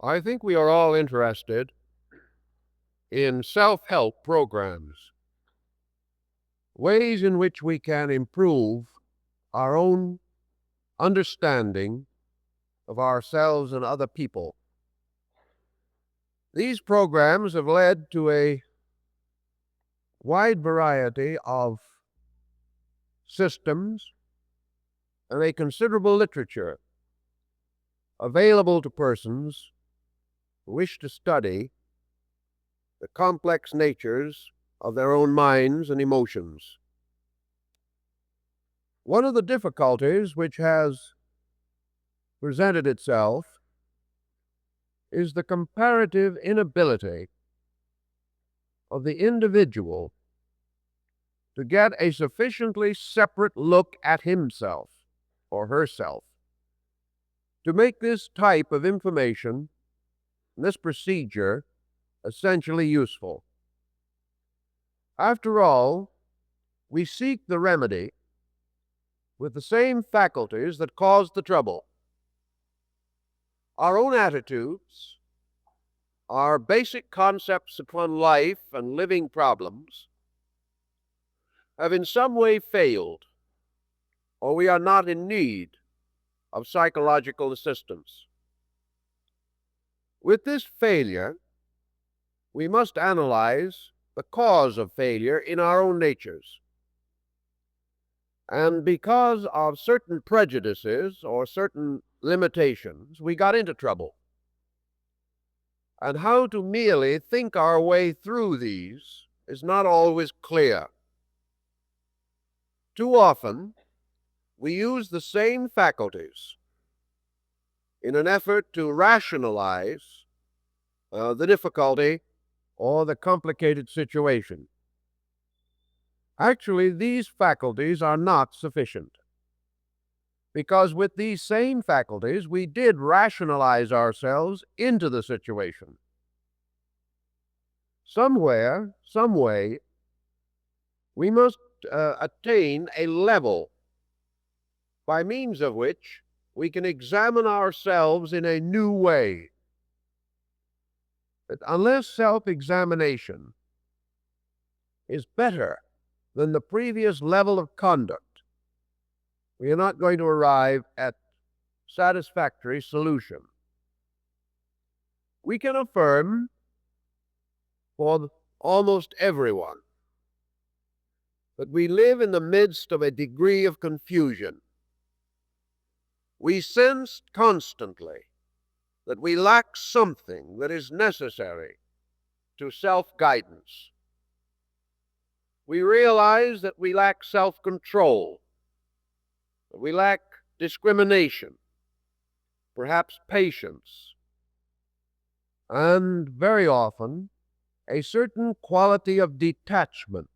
I think we are all interested in self-help programs, ways in which we can improve our own understanding of ourselves and other people. These programs have led to a wide variety of systems and a considerable literature available to persons who wish to study the complex natures of their own minds and emotions. One of the difficulties which has presented itself is the comparative inability of the individual to get a sufficiently separate look at himself or herself to make this type of information, this procedure, essentially useful. After all, we seek the remedy with the same faculties that caused the trouble. Our own attitudes, our basic concepts upon life and living problems have in some way failed, or we are not in need of psychological assistance. With this failure, we must analyze the cause of failure in our own natures. And because of certain prejudices or certain limitations, we got into trouble. And how to merely think our way through these is not always clear. Too often, we use the same faculties in an effort to rationalize the difficulty or the complicated situation. Actually, these faculties are not sufficient, because with these same faculties, we did rationalize ourselves into the situation. Somewhere, some way, we must attain a level by means of which we can examine ourselves in a new way. But unless self-examination is better than the previous level of conduct, we are not going to arrive at satisfactory solution. We can affirm for almost everyone that we live in the midst of a degree of confusion. We sense constantly that we lack something that is necessary to self-guidance. We realize that we lack self-control, that we lack discrimination, perhaps patience, and very often a certain quality of detachment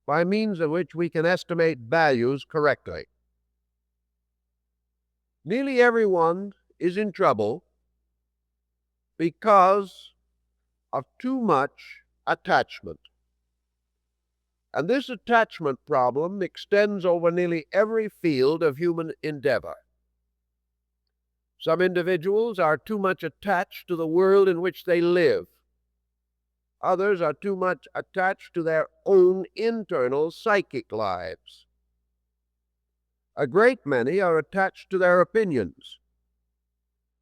by means of which we can estimate values correctly. Nearly everyone is in trouble because of too much attachment. And this attachment problem extends over nearly every field of human endeavor. Some individuals are too much attached to the world in which they live. Others are too much attached to their own internal psychic lives. A great many are attached to their opinions,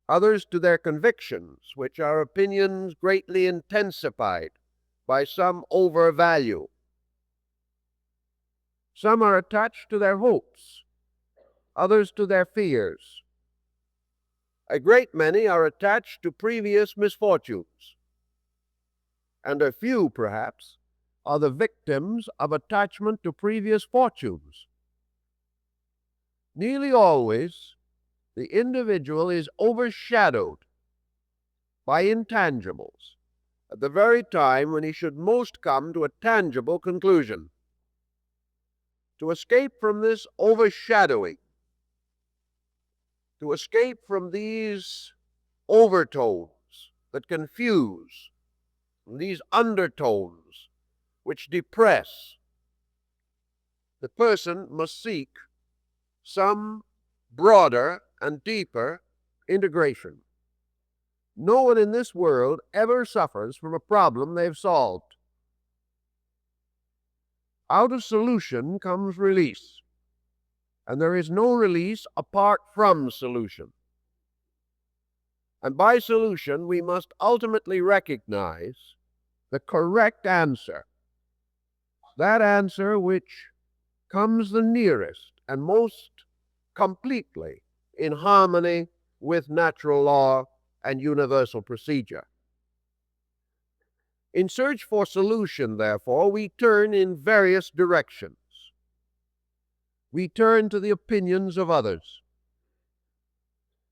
others to their convictions, which are opinions greatly intensified by some overvalue. Some are attached to their hopes, others to their fears. A great many are attached to previous misfortunes, and a few, perhaps, are the victims of attachment to previous fortunes. Nearly always, the individual is overshadowed by intangibles at the very time when he should most come to a tangible conclusion. To escape from this overshadowing, to escape from these overtones that confuse, these undertones which depress, the person must seek some broader and deeper integration. No one in this world ever suffers from a problem they've solved. Out of solution comes release, and there is no release apart from solution. And by solution, we must ultimately recognize the correct answer, that answer which comes the nearest and most completely in harmony with natural law and universal procedure. In search for solution, therefore, we turn in various directions. We turn to the opinions of others.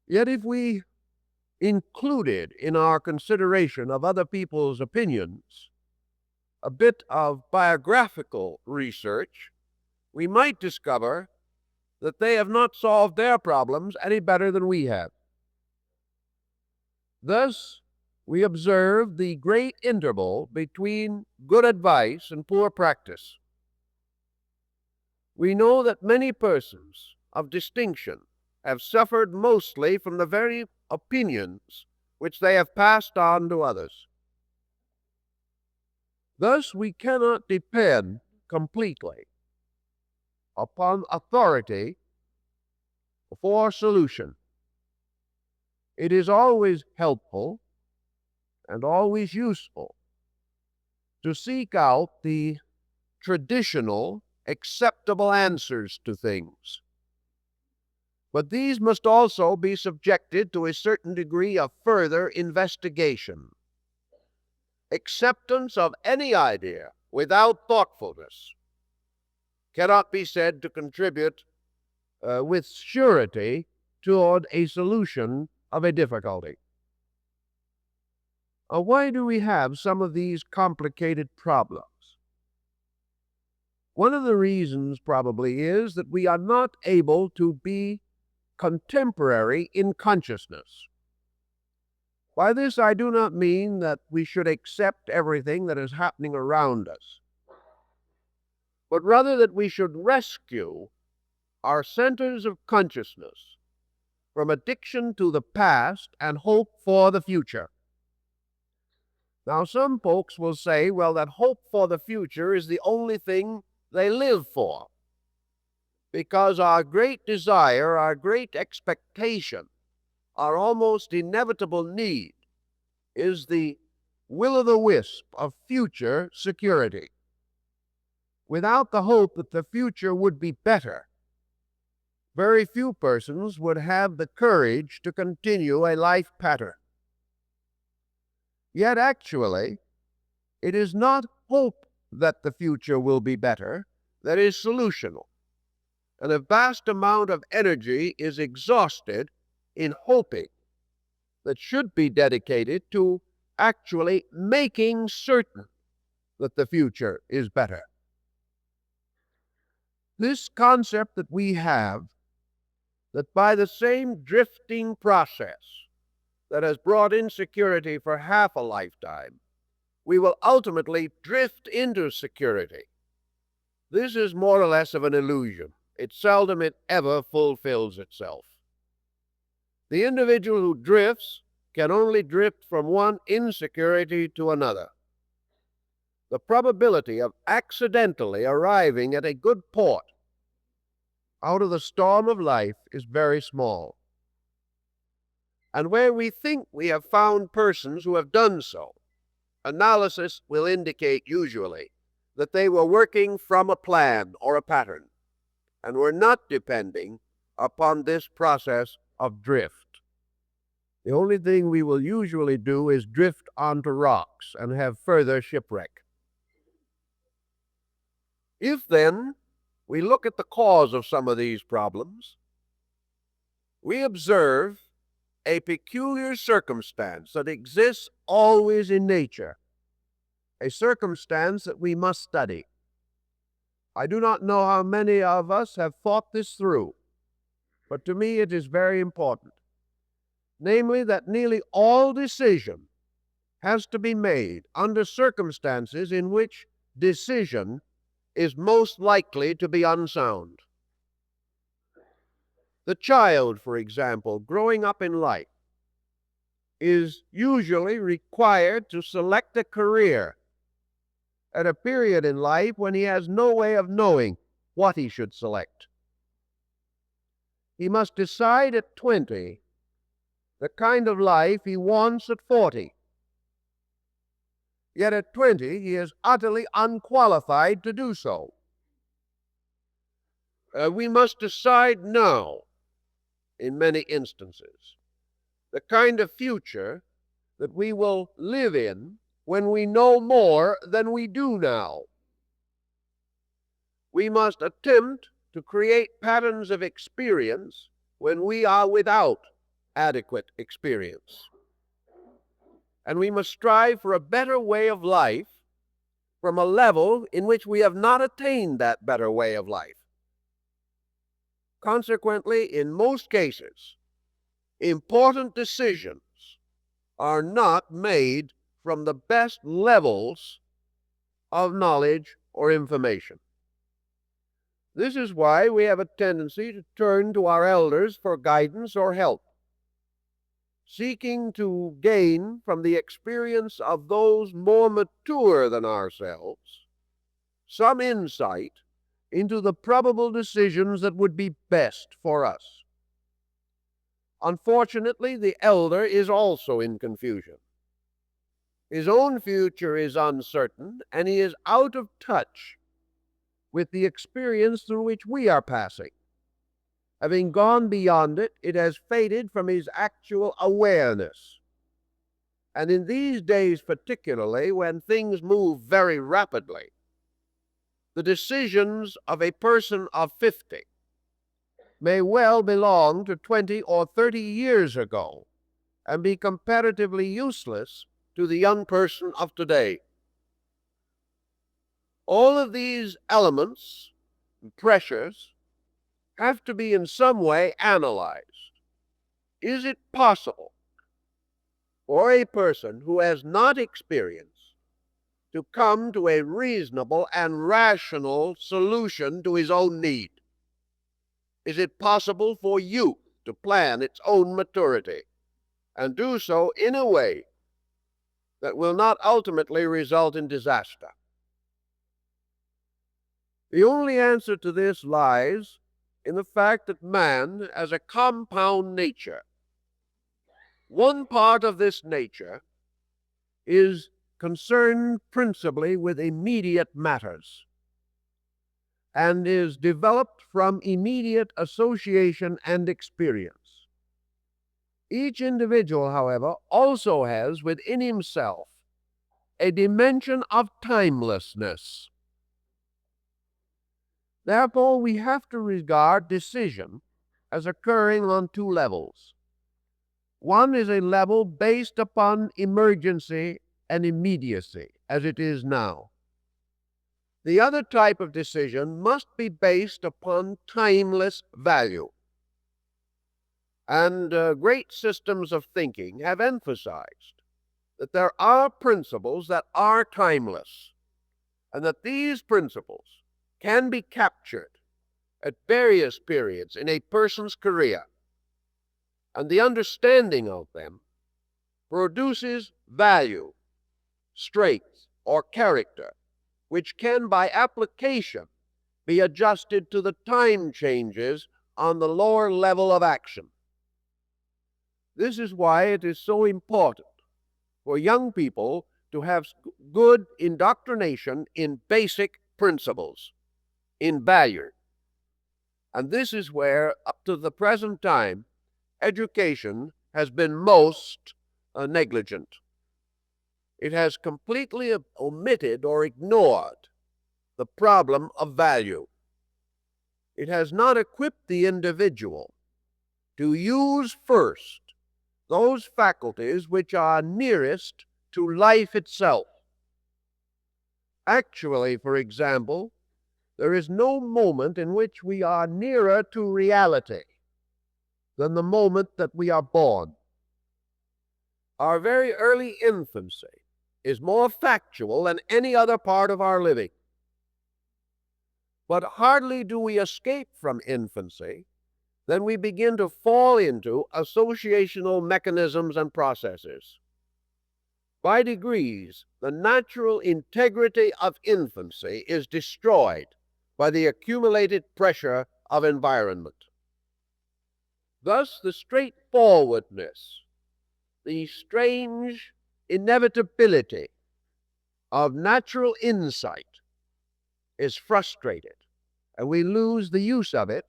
Yet if we included in our consideration of other people's opinions a bit of biographical research, we might discover that they have not solved their problems any better than we have. Thus, we observe the great interval between good advice and poor practice. We know that many persons of distinction have suffered mostly from the very opinions which they have passed on to others. Thus, we cannot depend completely upon authority for solution. It is always helpful and always useful to seek out the traditional, acceptable answers to things. But these must also be subjected to a certain degree of further investigation. Acceptance of any idea without thoughtfulness cannot be said to contribute with surety toward a solution of a difficulty. Why do we have some of these complicated problems? One of the reasons probably is that we are not able to be contemporary in consciousness. By this I do not mean that we should accept everything that is happening around us, but rather that we should rescue our centers of consciousness from addiction to the past and hope for the future. Now, some folks will say, well, that hope for the future is the only thing they live for, because our great desire, our great expectation, our almost inevitable need is the will-o'-the-wisp of future security. Without the hope that the future would be better, very few persons would have the courage to continue a life pattern. Yet actually, it is not hope that the future will be better that is solutional. And a vast amount of energy is exhausted in hoping that should be dedicated to actually making certain that the future is better. This concept that we have, that by the same drifting process that has brought insecurity for half a lifetime, we will ultimately drift into security. This is more or less of an illusion. It seldom, if ever, fulfills itself. The individual who drifts can only drift from one insecurity to another. The probability of accidentally arriving at a good port out of the storm of life is very small. And where we think we have found persons who have done so, analysis will indicate usually that they were working from a plan or a pattern and were not depending upon this process of drift. The only thing we will usually do is drift onto rocks and have further shipwreck. If then we look at the cause of some of these problems, we observe a peculiar circumstance that exists always in nature, a circumstance that we must study. I do not know how many of us have thought this through, but to me it is very important. Namely, that nearly all decision has to be made under circumstances in which decision is most likely to be unsound. The child, for example, growing up in life, is usually required to select a career at a period in life when he has no way of knowing what he should select. He must decide at 20 the kind of life he wants at 40. Yet at 20, he is utterly unqualified to do so. We must decide now, in many instances, the kind of future that we will live in when we know more than we do now. We must attempt to create patterns of experience when we are without adequate experience. And we must strive for a better way of life from a level in which we have not attained that better way of life. Consequently, in most cases, important decisions are not made from the best levels of knowledge or information. This is why we have a tendency to turn to our elders for guidance or help, seeking to gain from the experience of those more mature than ourselves some insight into the probable decisions that would be best for us. Unfortunately, the elder is also in confusion. His own future is uncertain, and he is out of touch with the experience through which we are passing. Having gone beyond it, it has faded from his actual awareness. And in these days particularly, when things move very rapidly, the decisions of a person of 50 may well belong to 20 or 30 years ago and be comparatively useless to the young person of today. All of these elements and pressures have to be in some way analyzed. Is it possible for a person who has not experience to come to a reasonable and rational solution to his own need? Is it possible for youth to plan its own maturity and do so in a way that will not ultimately result in disaster? The only answer to this lies in the fact that man has a compound nature. One part of this nature is concerned principally with immediate matters and is developed from immediate association and experience. Each individual, however, also has within himself a dimension of timelessness. Therefore, we have to regard decision as occurring on two levels. One is a level based upon emergency and immediacy, as it is now. The other type of decision must be based upon timeless value. And great systems of thinking have emphasized that there are principles that are timeless, and that these principles can be captured at various periods in a person's career, and the understanding of them produces value, strength, or character, which can by application be adjusted to the time changes on the lower level of action. This is why it is so important for young people to have good indoctrination in basic principles, in value. And this is where, up to the present time, education has been most negligent. It has completely omitted or ignored the problem of value. It has not equipped the individual to use first those faculties which are nearest to life itself. Actually, for example, there is no moment in which we are nearer to reality than the moment that we are born. Our very early infancy is more factual than any other part of our living. But hardly do we escape from infancy then we begin to fall into associational mechanisms and processes. By degrees, the natural integrity of infancy is destroyed by the accumulated pressure of environment. Thus, the straightforwardness, the strange inevitability of natural insight is frustrated, and we lose the use of it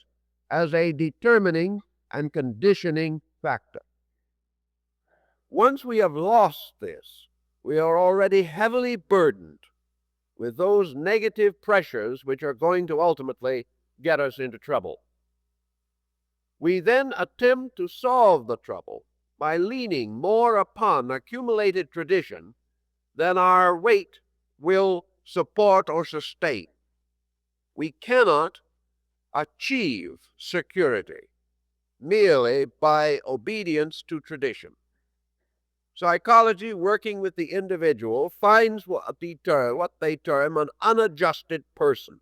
as a determining and conditioning factor. Once we have lost this, we are already heavily burdened with those negative pressures which are going to ultimately get us into trouble. We then attempt to solve the trouble by leaning more upon accumulated tradition than our weight will support or sustain. We cannot achieve security merely by obedience to tradition. Psychology, working with the individual, finds what they term an unadjusted person.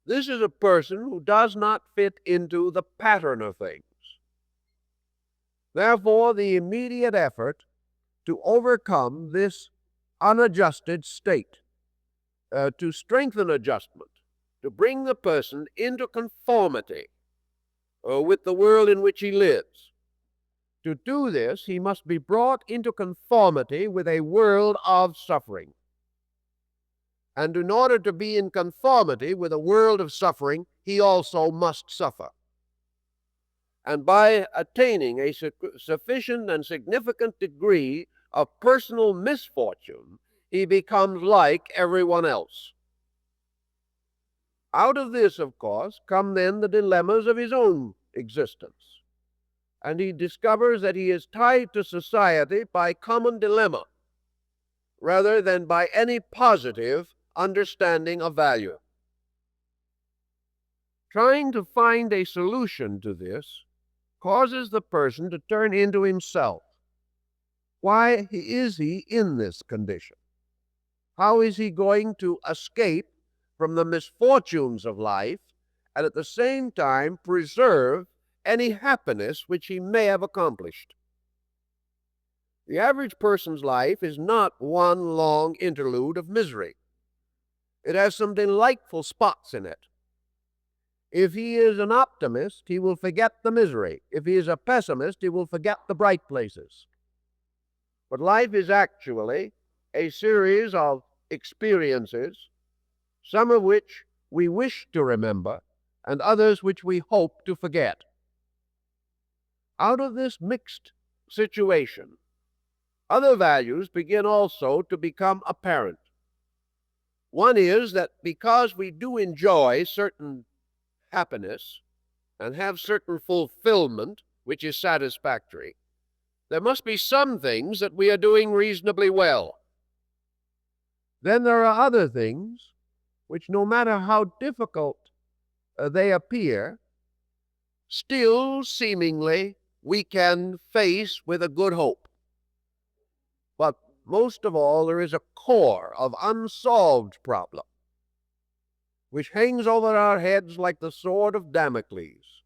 This is a person who does not fit into the pattern of things. Therefore, the immediate effort to overcome this unadjusted state, to strengthen adjustment, to bring the person into conformity with the world in which he lives. To do this, he must be brought into conformity with a world of suffering. And in order to be in conformity with a world of suffering, he also must suffer. And by attaining a sufficient and significant degree of personal misfortune, he becomes like everyone else. Out of this, of course, come then the dilemmas of his own existence. And he discovers that he is tied to society by common dilemma, rather than by any positive understanding of value. Trying to find a solution to this causes the person to turn into himself. Why is he in this condition? How is he going to escape from the misfortunes of life and at the same time preserve any happiness which he may have accomplished? The average person's life is not one long interlude of misery. It has some delightful spots in it. If he is an optimist, he will forget the misery. If he is a pessimist, he will forget the bright places. But life is actually a series of experiences, some of which we wish to remember, and others which we hope to forget. Out of this mixed situation, other values begin also to become apparent. One is that because we do enjoy certain happiness and have certain fulfillment which is satisfactory, there must be some things that we are doing reasonably well. Then there are other things which, no matter how difficult they appear, still seemingly we can face with a good hope. But most of all, there is a core of unsolved problem which hangs over our heads like the sword of Damocles,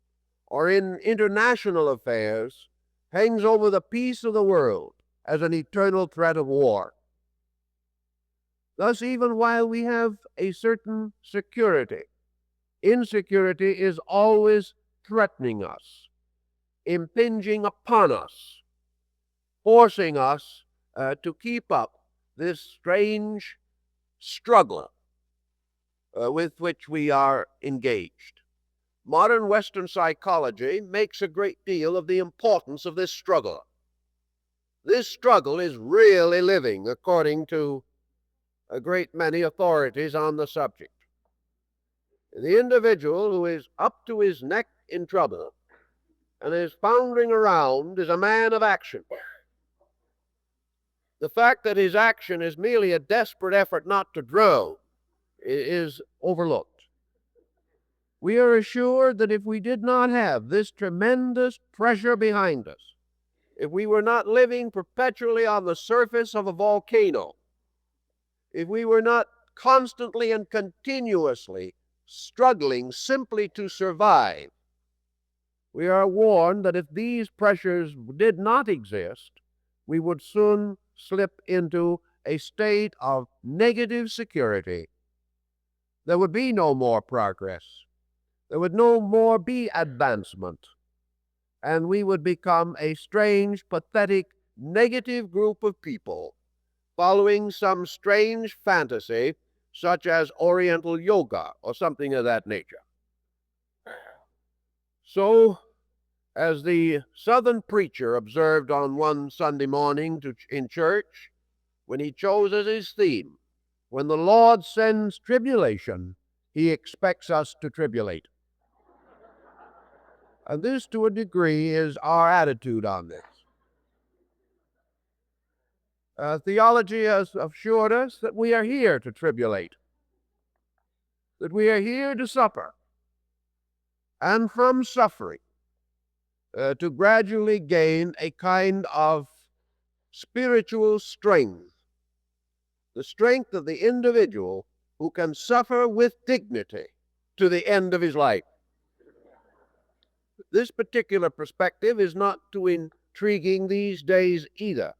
or in international affairs hangs over the peace of the world as an eternal threat of war. Thus, even while we have a certain security, insecurity is always threatening us, impinging upon us, forcing us to keep up this strange struggle with which we are engaged. Modern Western psychology makes a great deal of the importance of this struggle. This struggle is really living, according to a great many authorities on the subject. The individual who is up to his neck in trouble and is floundering around is a man of action. The fact that his action is merely a desperate effort not to drown is overlooked. We are assured that if we did not have this tremendous pressure behind us, if we were not living perpetually on the surface of a volcano, if we were not constantly and continuously struggling simply to survive, We are warned that if these pressures did not exist, we would soon slip into a state of negative security. There would be no more progress. There would no more be advancement. And we would become a strange, pathetic, negative group of people following some strange fantasy such as Oriental yoga or something of that nature. So, as the Southern preacher observed on one Sunday morning in church, when he chose as his theme, when the Lord sends tribulation, he expects us to tribulate. And this, to a degree, is our attitude on this. Theology has assured us that we are here to tribulate, that we are here to suffer, and from suffering, to gradually gain a kind of spiritual strength, the strength of the individual who can suffer with dignity to the end of his life. This particular perspective is not too intriguing these days either,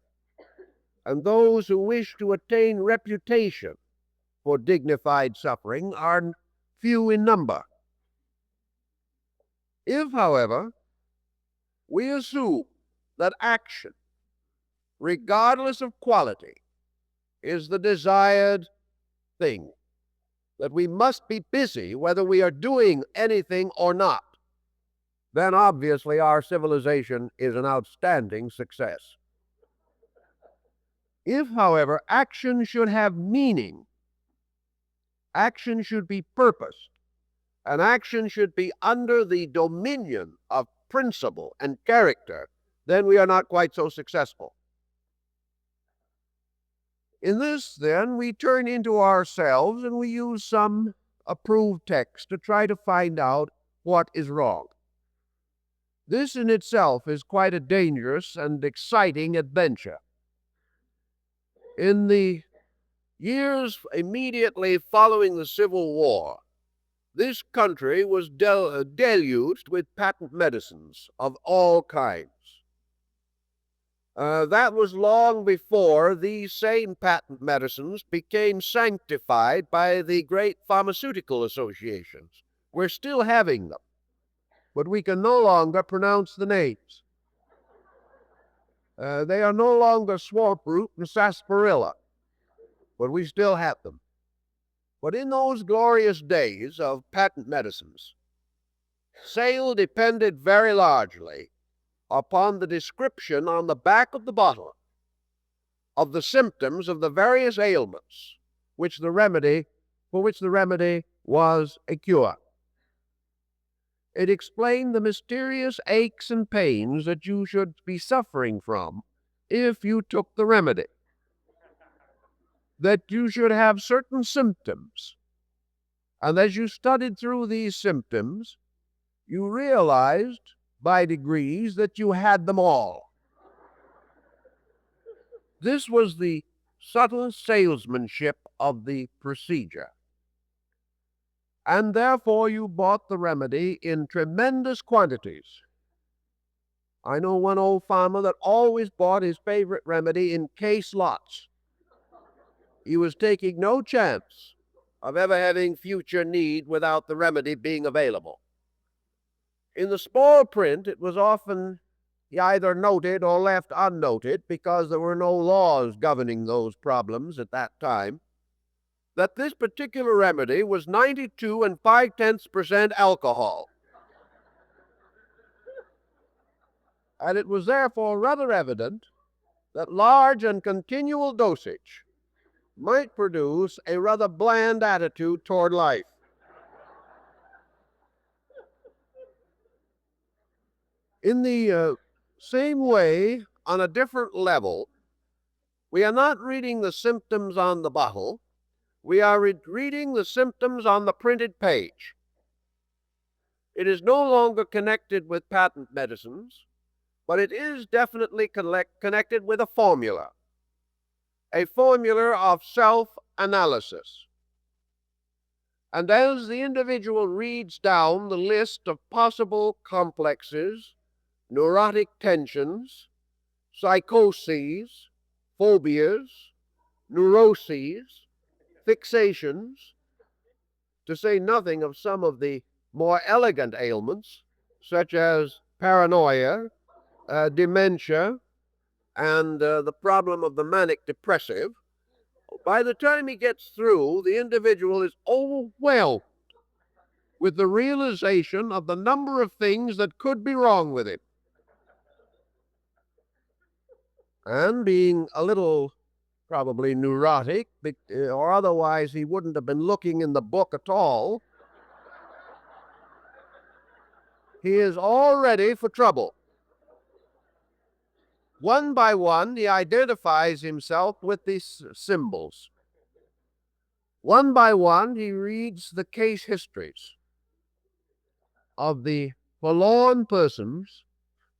and those who wish to attain reputation for dignified suffering are few in number. If, however, we assume that action, regardless of quality, is the desired thing, that we must be busy whether we are doing anything or not, then obviously our civilization is an outstanding success. If, however, action should have meaning, action should be purposed, and action should be under the dominion of principle and character, then we are not quite so successful. In this, then, we turn into ourselves and we use some approved text to try to find out what is wrong. This in itself is quite a dangerous and exciting adventure. In the years immediately following the Civil War, this country was deluged with patent medicines of all kinds. That was long before these same patent medicines became sanctified by the great pharmaceutical associations. We're still having them, but we can no longer pronounce the names. They are no longer swamp root and sarsaparilla, but we still have them. But in those glorious days of patent medicines, sale depended very largely upon the description on the back of the bottle of the symptoms of the various ailments for which the remedy was a cure. It explained the mysterious aches and pains that you should be suffering from if you took the remedy, that you should have certain symptoms, and as you studied through these symptoms, you realized by degrees that you had them all. This was the subtle salesmanship of the procedure. And therefore you bought the remedy in tremendous quantities. I know one old farmer that always bought his favorite remedy in case lots. He was taking no chance of ever having future need without the remedy being available. In the small print, it was often either noted or left unnoted, because there were no laws governing those problems at that time, that this particular remedy was 92 5/10% alcohol. And it was therefore rather evident that large and continual dosage might produce a rather bland attitude toward life. In the same way, on a different level, we are not reading the symptoms on the bottle, we are reading the symptoms on the printed page. It is no longer connected with patent medicines, but it is definitely connected with a formula of self-analysis. And as the individual reads down the list of possible complexes, neurotic tensions, psychoses, phobias, neuroses, fixations, to say nothing of some of the more elegant ailments, such as paranoia, dementia, and the problem of the manic depressive, by the time he gets through, the individual is overwhelmed with the realization of the number of things that could be wrong with him. And being a little probably neurotic, or otherwise he wouldn't have been looking in the book at all, he is all ready for trouble. One by one, he identifies himself with these symbols. One by one, he reads the case histories of the forlorn persons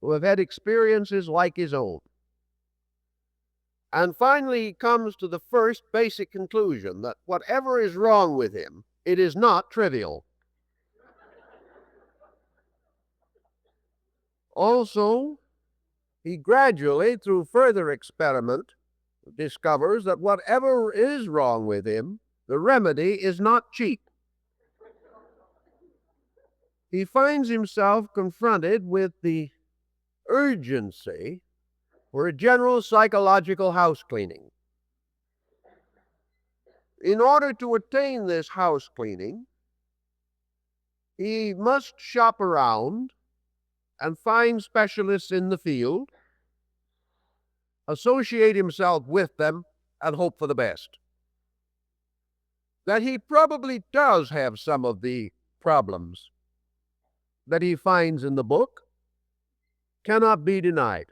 who have had experiences like his own. And finally, he comes to the first basic conclusion that whatever is wrong with him, it is not trivial. Also, he gradually, through further experiment, discovers that whatever is wrong with him, the remedy is not cheap. He finds himself confronted with the urgency for a general psychological house cleaning. In order to attain this house cleaning, he must shop around and find specialists in the field, associate himself with them, and hope for the best. That he probably does have some of the problems that he finds in the book cannot be denied.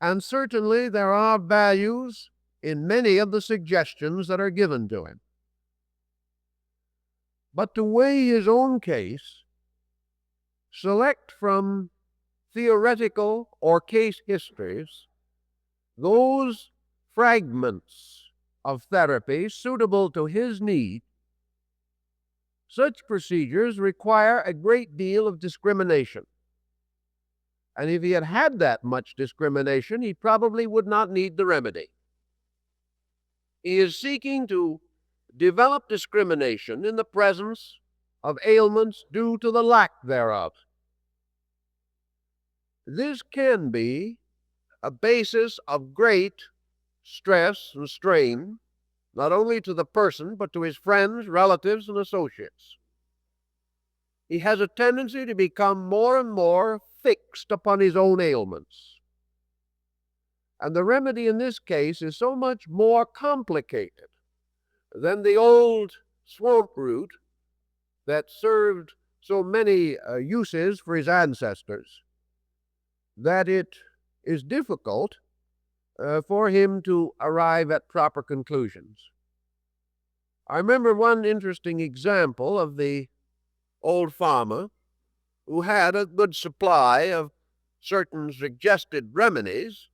And certainly there are values in many of the suggestions that are given to him. But to weigh his own case, select from theoretical or case histories those fragments of therapy suitable to his need, such procedures require a great deal of discrimination. And if he had had that much discrimination, he probably would not need the remedy. He is seeking to develop discrimination in the presence of ailments due to the lack thereof. This can be a basis of great stress and strain, not only to the person, but to his friends, relatives, and associates. He has a tendency to become more and more fixed upon his own ailments. And the remedy in this case is so much more complicated than the old swamp root that served so many uses for his ancestors, that it is difficult for him to arrive at proper conclusions. I remember one interesting example of the old farmer who had a good supply of certain suggested remedies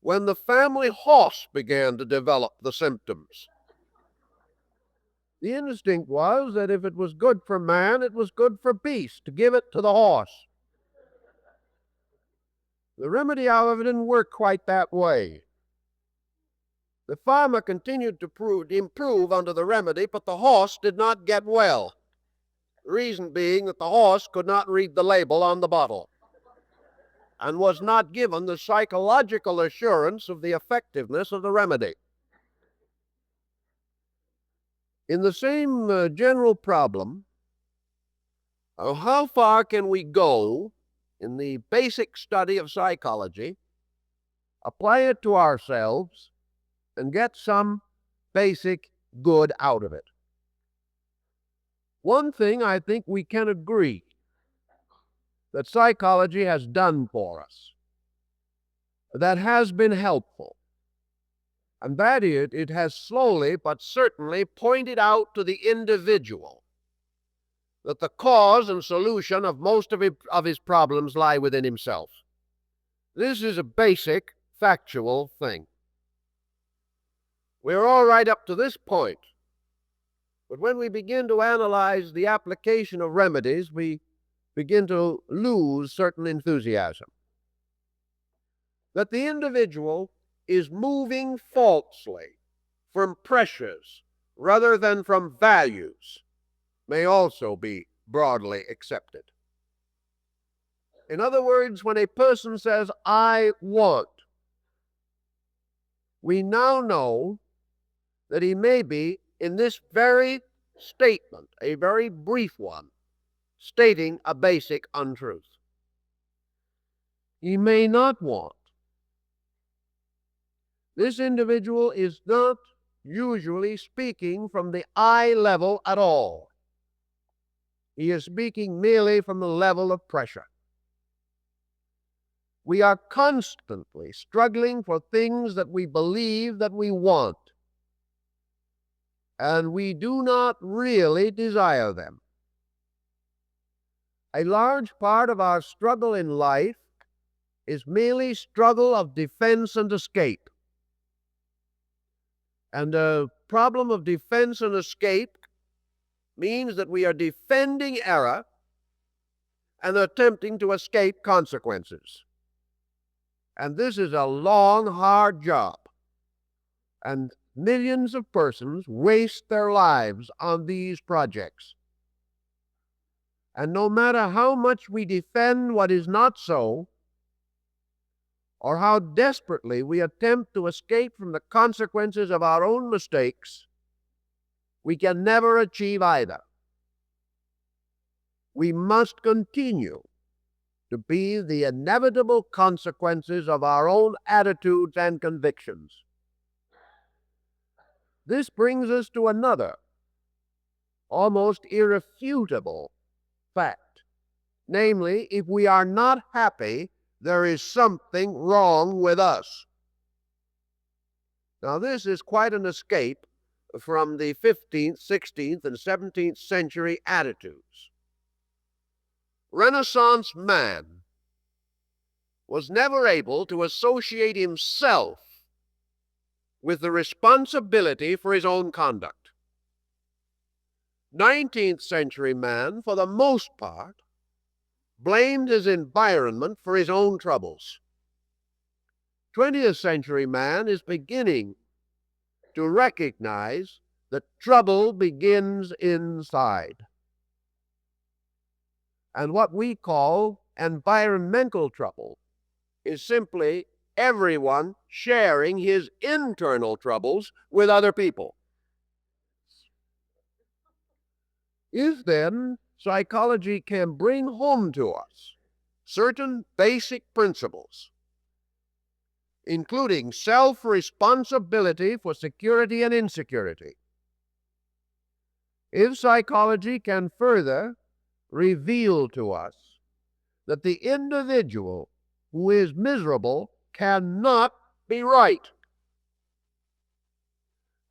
when the family horse began to develop the symptoms. The instinct was that if it was good for man, it was good for beast, to give it to the horse. The remedy, however, didn't work quite that way. The farmer continued to improve under the remedy, but the horse did not get well. The reason being that the horse could not read the label on the bottle and was not given the psychological assurance of the effectiveness of the remedy. In the same general problem of how far can we go in the basic study of psychology, apply it to ourselves, and get some basic good out of it. One thing I think we can agree that psychology has done for us that has been helpful, and that is, it has slowly but certainly pointed out to the individual that the cause and solution of most of his problems lie within himself. This is a basic, factual thing. We're all right up to this point, But when we begin to analyze the application of remedies, we begin to lose certain enthusiasm. That the individual is moving falsely from pressures rather than from values may also be broadly accepted. In other words, when a person says, "I want," we now know that he may be, in this very statement, a very brief one, stating a basic untruth. He may not want. This individual is not usually speaking from the I level at all. He is speaking merely from the level of pressure. We are constantly struggling for things that we believe that we want, and we do not really desire them. A large part of our struggle in life is merely struggle of defense and escape. And the problem of defense and escape means that we are defending error and attempting to escape consequences. And this is a long, hard job. And millions of persons waste their lives on these projects. And no matter how much we defend what is not so, or how desperately we attempt to escape from the consequences of our own mistakes, we can never achieve either. We must continue to be the inevitable consequences of our own attitudes and convictions. This brings us to another, almost irrefutable fact. Namely, if we are not happy, there is something wrong with us. Now, this is quite an escape from the 15th, 16th, and 17th century attitudes. Renaissance man was never able to associate himself with the responsibility for his own conduct. 19th century man, for the most part, blamed his environment for his own troubles. 20th century man is beginning to recognize that trouble begins inside. And what we call environmental trouble is simply everyone sharing his internal troubles with other people. If then psychology can bring home to us certain basic principles, including self-responsibility for security and insecurity, if psychology can further reveal to us that the individual who is miserable cannot be right,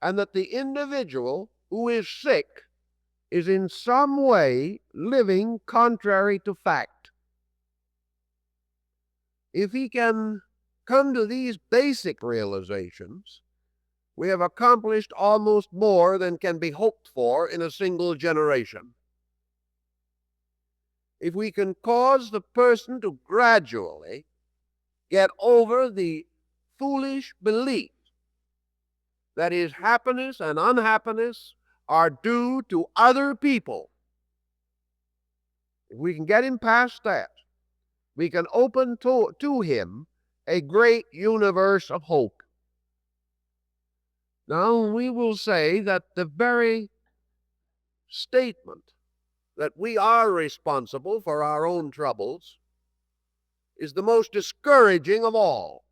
and that the individual who is sick is in some way living contrary to fact, if he can come to these basic realizations, we have accomplished almost more than can be hoped for in a single generation. If we can cause the person to gradually get over the foolish belief that his happiness and unhappiness are due to other people, if we can get him past that, we can open to him a great universe of hope. Now, we will say that the very statement that we are responsible for our own troubles is the most discouraging of all.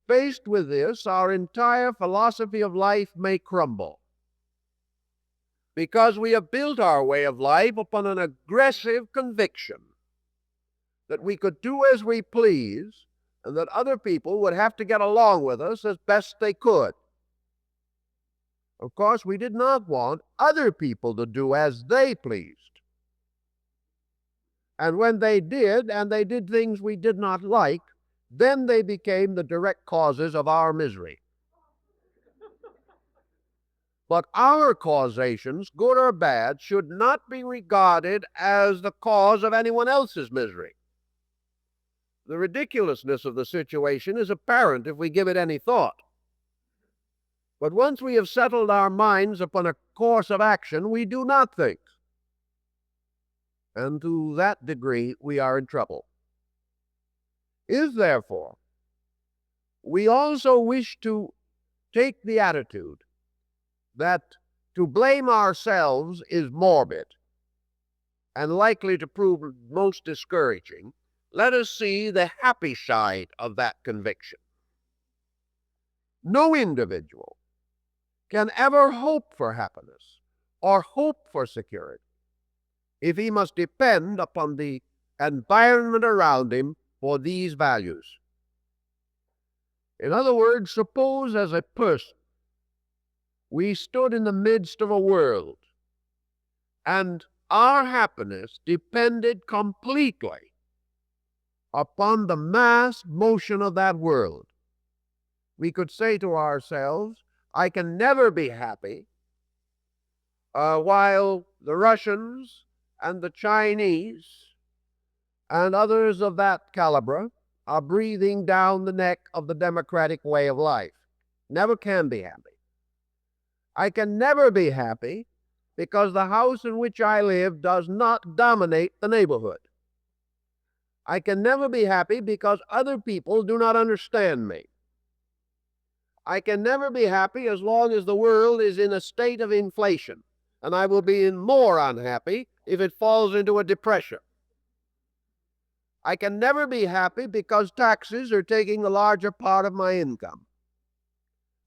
Faced with this, our entire philosophy of life may crumble, because we have built our way of life upon an aggressive conviction that we could do as we please and that other people would have to get along with us as best they could. Of course, we did not want other people to do as they pleased. And when they did, and they did things we did not like, then they became the direct causes of our misery. But our causations, good or bad, should not be regarded as the cause of anyone else's misery. The ridiculousness of the situation is apparent if we give it any thought. But once we have settled our minds upon a course of action, we do not think. And to that degree, we are in trouble. If, therefore, we also wish to take the attitude that to blame ourselves is morbid and likely to prove most discouraging, let us see the happy side of that conviction. No individual can ever hope for happiness or hope for security if he must depend upon the environment around him for these values. In other words, suppose as a person we stood in the midst of a world and our happiness depended completely upon the mass motion of that world. We could say to ourselves, I can never be happy while the Russians and the Chinese and others of that caliber are breathing down the neck of the democratic way of life. Never can be happy. I can never be happy because the house in which I live does not dominate the neighborhood. I can never be happy because other people do not understand me. I can never be happy as long as the world is in a state of inflation, and I will be more unhappy if it falls into a depression. I can never be happy because taxes are taking the larger part of my income.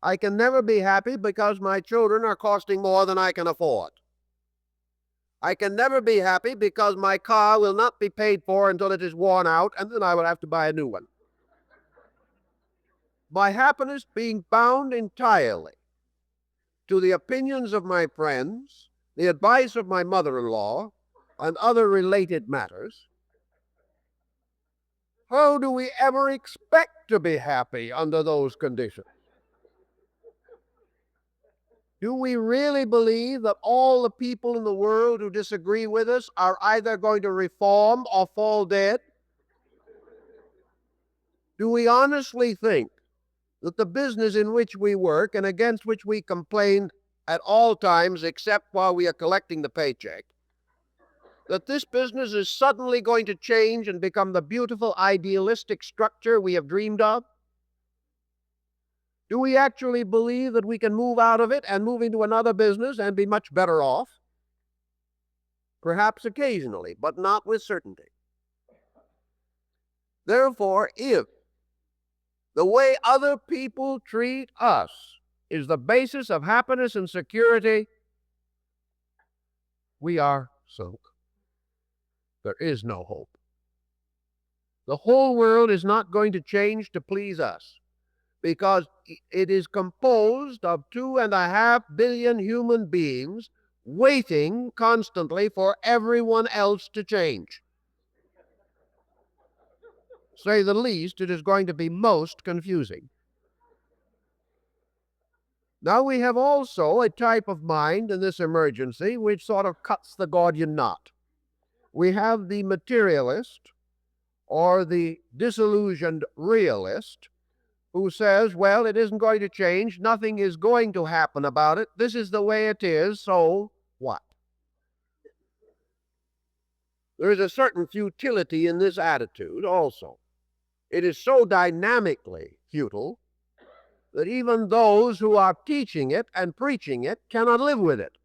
I can never be happy because my children are costing more than I can afford. I can never be happy because my car will not be paid for until it is worn out, and then I will have to buy a new one. My happiness being bound entirely to the opinions of my friends, the advice of my mother-in-law, and other related matters, how do we ever expect to be happy under those conditions? Do we really believe that all the people in the world who disagree with us are either going to reform or fall dead? Do we honestly think that the business in which we work and against which we complain at all times except while we are collecting the paycheck, that this business is suddenly going to change and become the beautiful idealistic structure we have dreamed of? Do we actually believe that we can move out of it and move into another business and be much better off? Perhaps occasionally, but not with certainty. Therefore, if the way other people treat us is the basis of happiness and security, we are sunk. There is no hope. The whole world is not going to change to please us, because it is composed of 2.5 billion human beings waiting constantly for everyone else to change. Say the least, it is going to be most confusing. Now we have also a type of mind in this emergency which sort of cuts the Gordian knot. We have the materialist or the disillusioned realist who says, well, it isn't going to change, nothing is going to happen about it, this is the way it is, so what? There is a certain futility in this attitude also. It is so dynamically futile that even those who are teaching it and preaching it cannot live with it.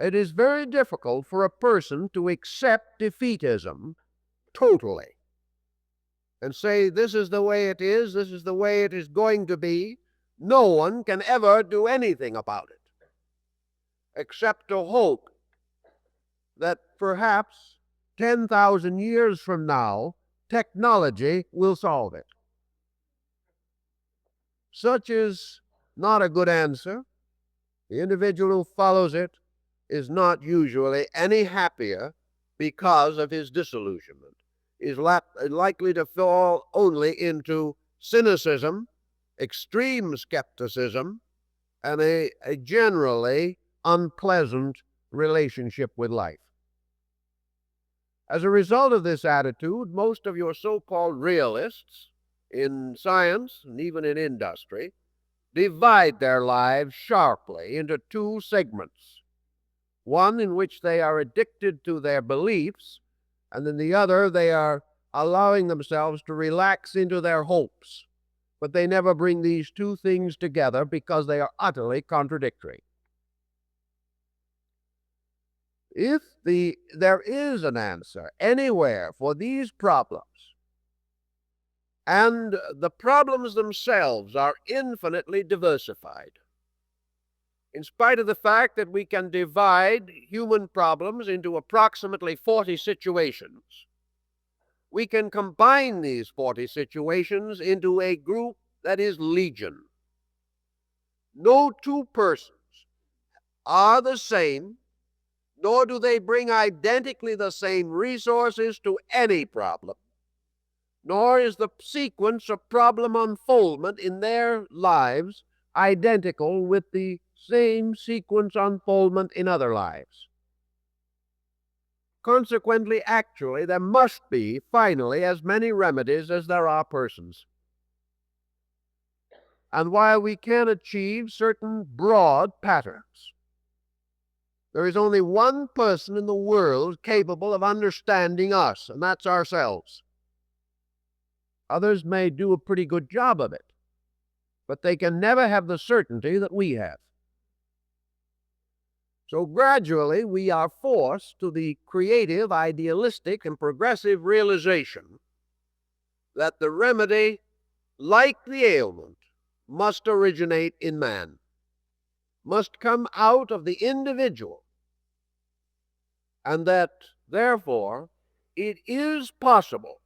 It is very difficult for a person to accept defeatism totally and say, this is the way it is, this is the way it is going to be. No one can ever do anything about it, except to hope that perhaps 10,000 years from now, technology will solve it. Such is not a good answer. The individual who follows it is not usually any happier because of his disillusionment. Is likely to fall only into cynicism, extreme skepticism, and a generally unpleasant relationship with life. As a result of this attitude, most of your so-called realists in science and even in industry divide their lives sharply into two segments. One in which they are addicted to their beliefs, and in the other they are allowing themselves to relax into their hopes. But they never bring these two things together because they are utterly contradictory. If there is an answer anywhere for these problems, and the problems themselves are infinitely diversified, in spite of the fact that we can divide human problems into approximately 40 situations, we can combine these 40 situations into a group that is legion. No two persons are the same, nor do they bring identically the same resources to any problem, nor is the sequence of problem unfoldment in their lives identical with the same sequence unfoldment in other lives. Consequently, actually, there must be, finally, as many remedies as there are persons. And while we can achieve certain broad patterns, there is only one person in the world capable of understanding us, and that's ourselves. Others may do a pretty good job of it, but they can never have the certainty that we have. So gradually we are forced to the creative, idealistic, and progressive realization that the remedy, like the ailment, must originate in man, must come out of the individual, and that, therefore, it is possible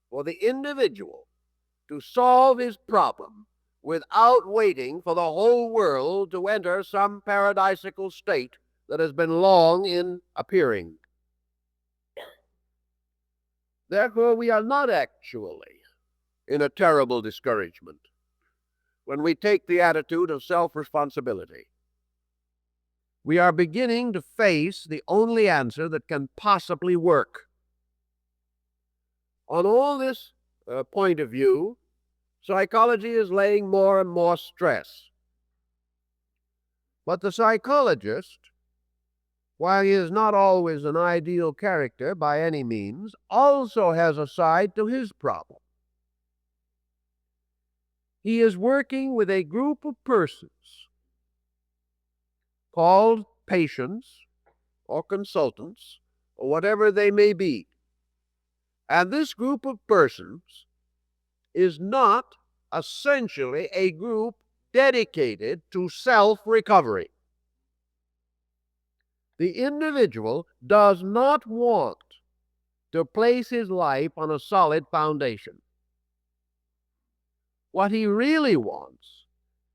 for the individual to solve his problem without waiting for the whole world to enter some paradisical state that has been long in appearing. Therefore, we are not actually in a terrible discouragement when we take the attitude of self-responsibility. We are beginning to face the only answer that can possibly work. On all this point of view, psychology is laying more and more stress. But the psychologist, while he is not always an ideal character by any means, also has a side to his problem. He is working with a group of persons called patients or consultants or whatever they may be. And this group of persons is not essentially a group dedicated to self-recovery. The individual does not want to place his life on a solid foundation. What he really wants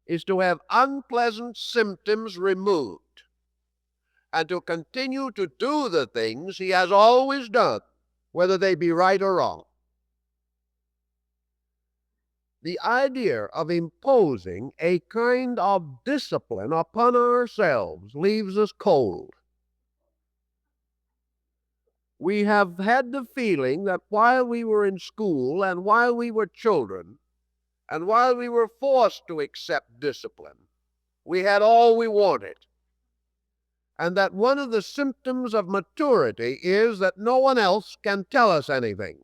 is to have unpleasant symptoms removed and to continue to do the things he has always done, whether they be right or wrong. The idea of imposing a kind of discipline upon ourselves leaves us cold. We have had the feeling that while we were in school and while we were children and while we were forced to accept discipline, we had all we wanted. And that one of the symptoms of maturity is that no one else can tell us anything.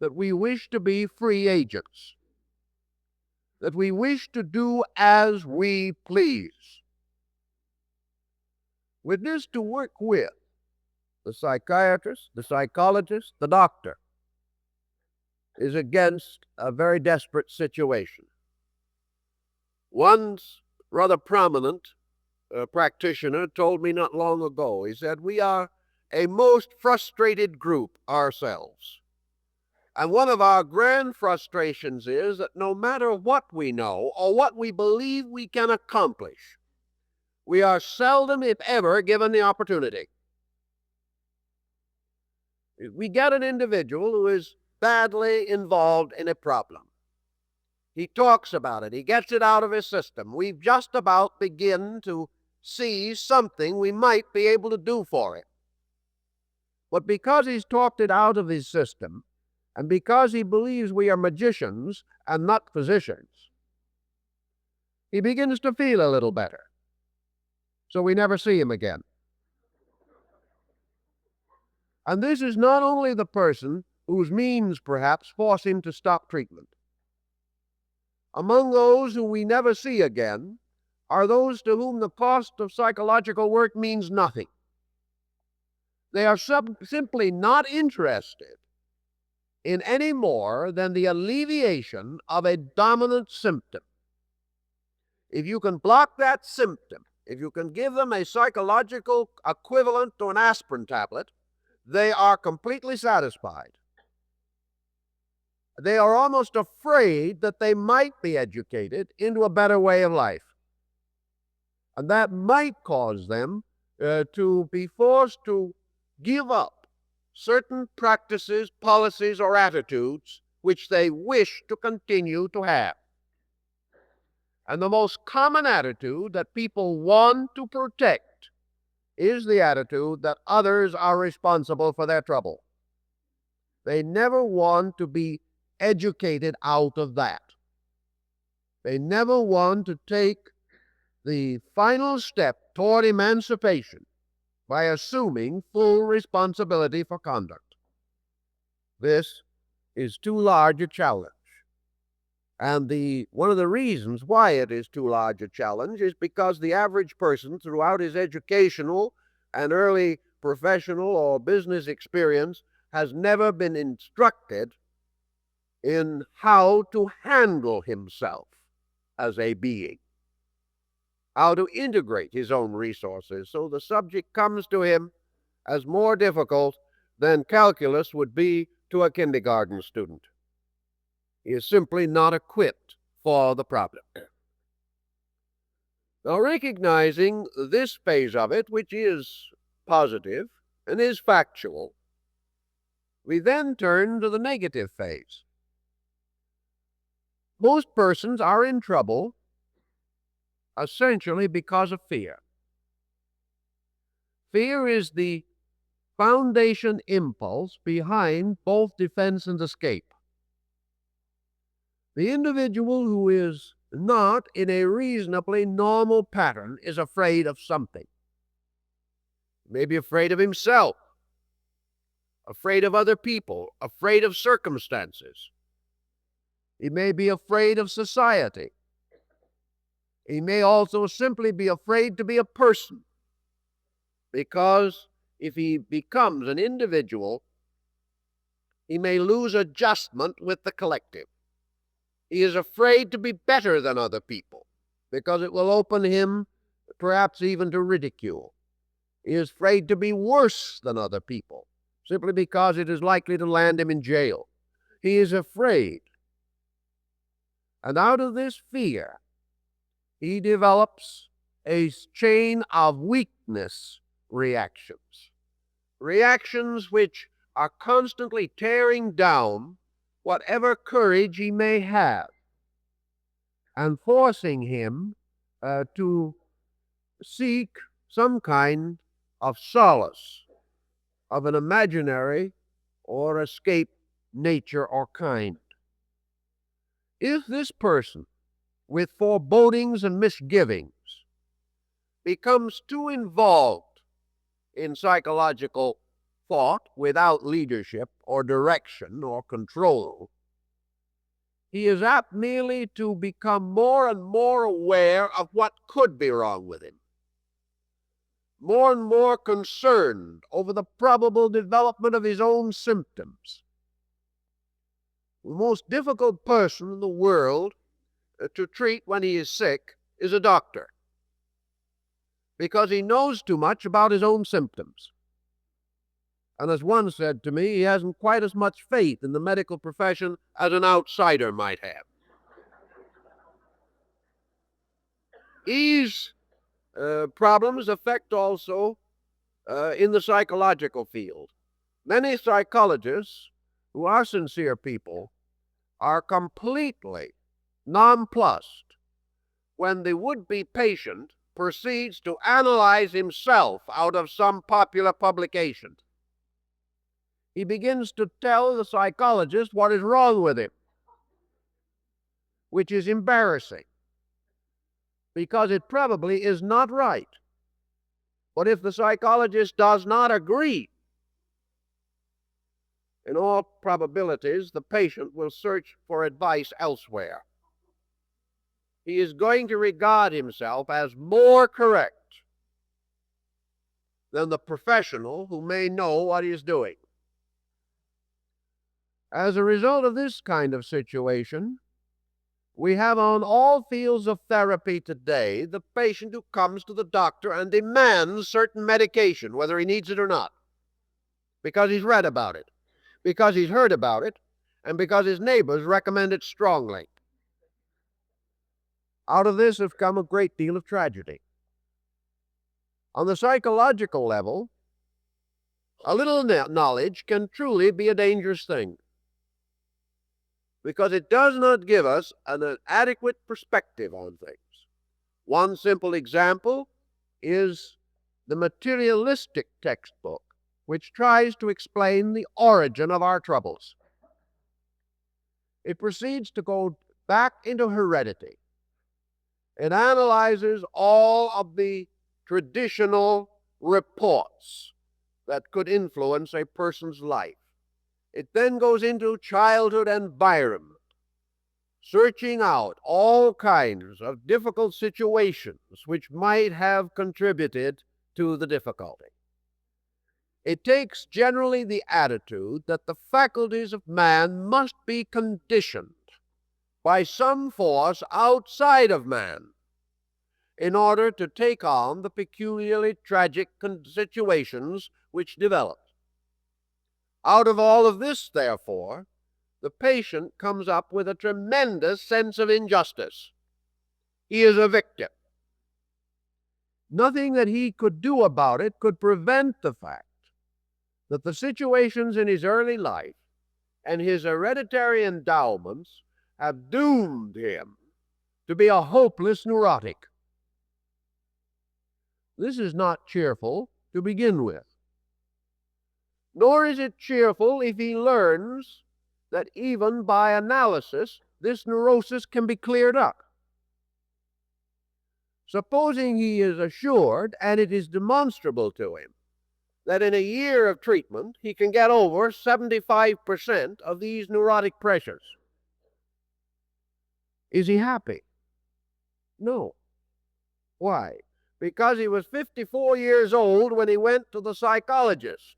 That we wish to be free agents. That we wish to do as we please. With this to work with, the psychiatrist, the psychologist, the doctor is against a very desperate situation. One rather prominent practitioner told me not long ago, he said, we are a most frustrated group ourselves. And one of our grand frustrations is that no matter what we know or what we believe we can accomplish, we are seldom, if ever, given the opportunity. We get an individual who is badly involved in a problem. He talks about it. He gets it out of his system. We've just about begin to see something we might be able to do for him. But because he's talked it out of his system, and because he believes we are magicians and not physicians, he begins to feel a little better. So we never see him again. And this is not only the person whose means perhaps force him to stop treatment. Among those who we never see again are those to whom the cost of psychological work means nothing. They are simply not interested in any more than the alleviation of a dominant symptom. If you can block that symptom, if you can give them a psychological equivalent to an aspirin tablet, they are completely satisfied. They are almost afraid that they might be educated into a better way of life. And that might cause them to be forced to give up certain practices, policies, or attitudes which they wish to continue to have. And the most common attitude that people want to protect is the attitude that others are responsible for their trouble. They never want to be educated out of that. They never want to take the final step toward emancipation by assuming full responsibility for conduct. This is too large a challenge. And one of the reasons why it is too large a challenge is because the average person, throughout his educational and early professional or business experience, has never been instructed in how to handle himself as a being, how to integrate his own resources. So the subject comes to him as more difficult than calculus would be to a kindergarten student. He is simply not equipped for the problem. Now, recognizing this phase of it, which is positive and is factual, we then turn to the negative phase. Most persons are in trouble essentially because of fear. Fear is the foundation impulse behind both defense and escape. The individual who is not in a reasonably normal pattern is afraid of something. He may be afraid of himself, afraid of other people, afraid of circumstances. He may be afraid of society. He may also simply be afraid to be a person, because if he becomes an individual, he may lose adjustment with the collective. He is afraid to be better than other people, because it will open him perhaps even to ridicule. He is afraid to be worse than other people, simply because it is likely to land him in jail. He is afraid. And out of this fear, he develops a chain of weakness reactions. Reactions which are constantly tearing down whatever courage he may have, and forcing him to seek some kind of solace of an imaginary or escape nature or kind. If this person, with forebodings and misgivings, becomes too involved in psychological thought without leadership or direction or control, he is apt merely to become more and more aware of what could be wrong with him, more and more concerned over the probable development of his own symptoms. The most difficult person in the world to treat when he is sick is a doctor, because he knows too much about his own symptoms. And as one said to me, he hasn't quite as much faith in the medical profession as an outsider might have. These problems affect also in the psychological field. Many psychologists who are sincere people are completely nonplussed when the would-be patient proceeds to analyze himself out of some popular publication. He begins to tell the psychologist what is wrong with him, which is embarrassing, because it probably is not right. But if the psychologist does not agree, in all probabilities, the patient will search for advice elsewhere. He is going to regard himself as more correct than the professional who may know what he is doing. As a result of this kind of situation, we have on all fields of therapy today the patient who comes to the doctor and demands certain medication, whether he needs it or not, because he's read about it, because he's heard about it, and because his neighbors recommend it strongly. Out of this has come a great deal of tragedy. On the psychological level, a little knowledge can truly be a dangerous thing, because it does not give us an adequate perspective on things. One simple example is the materialistic textbook, which tries to explain the origin of our troubles. It proceeds to go back into heredity. It analyzes all of the traditional reports that could influence a person's life. It then goes into childhood environment, searching out all kinds of difficult situations which might have contributed to the difficulty. It takes generally the attitude that the faculties of man must be conditioned by some force outside of man in order to take on the peculiarly tragic situations which develop. Out of all of this, therefore, the patient comes up with a tremendous sense of injustice. He is a victim. Nothing that he could do about it could prevent the fact that the situations in his early life and his hereditary endowments have doomed him to be a hopeless neurotic. This is not cheerful to begin with. Nor is it cheerful if he learns that even by analysis, this neurosis can be cleared up. Supposing he is assured, and it is demonstrable to him, that in a year of treatment, he can get over 75% of these neurotic pressures. Is he happy? No. Why? Because he was 54 years old when he went to the psychologist.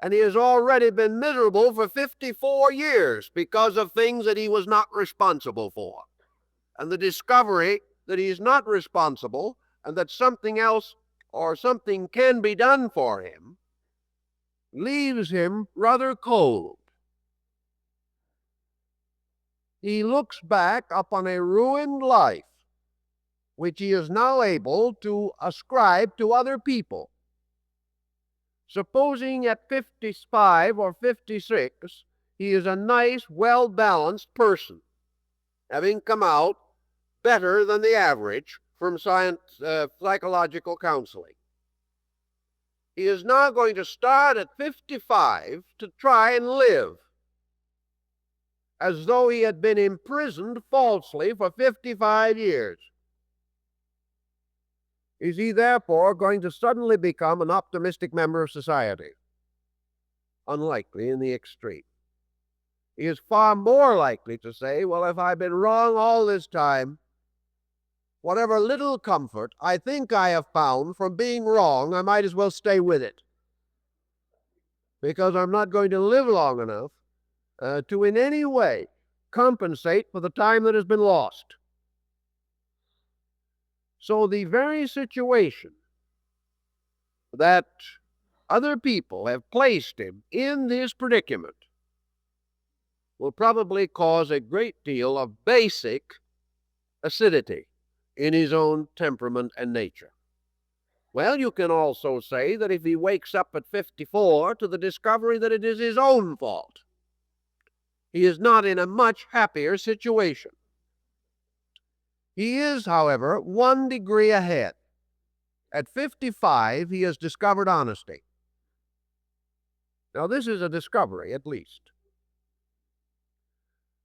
And he has already been miserable for 54 years because of things that he was not responsible for. And the discovery that he is not responsible and that something else or something can be done for him leaves him rather cold. He looks back upon a ruined life, which he is now able to ascribe to other people. Supposing at 55 or 56, he is a nice, well-balanced person, having come out better than the average from psychological counseling. He is now going to start at 55 to try and live as though he had been imprisoned falsely for 55 years. Is he therefore going to suddenly become an optimistic member of society? Unlikely in the extreme. He is far more likely to say, well, if I've been wrong all this time, whatever little comfort I think I have found from being wrong, I might as well stay with it, because I'm not going to live long enough to in any way compensate for the time that has been lost. So the very situation that other people have placed him in this predicament will probably cause a great deal of basic acidity in his own temperament and nature. Well, you can also say that if he wakes up at 54 to the discovery that it is his own fault, he is not in a much happier situation. He is, however, 1 degree ahead. At 55, he has discovered honesty. Now, this is a discovery, at least.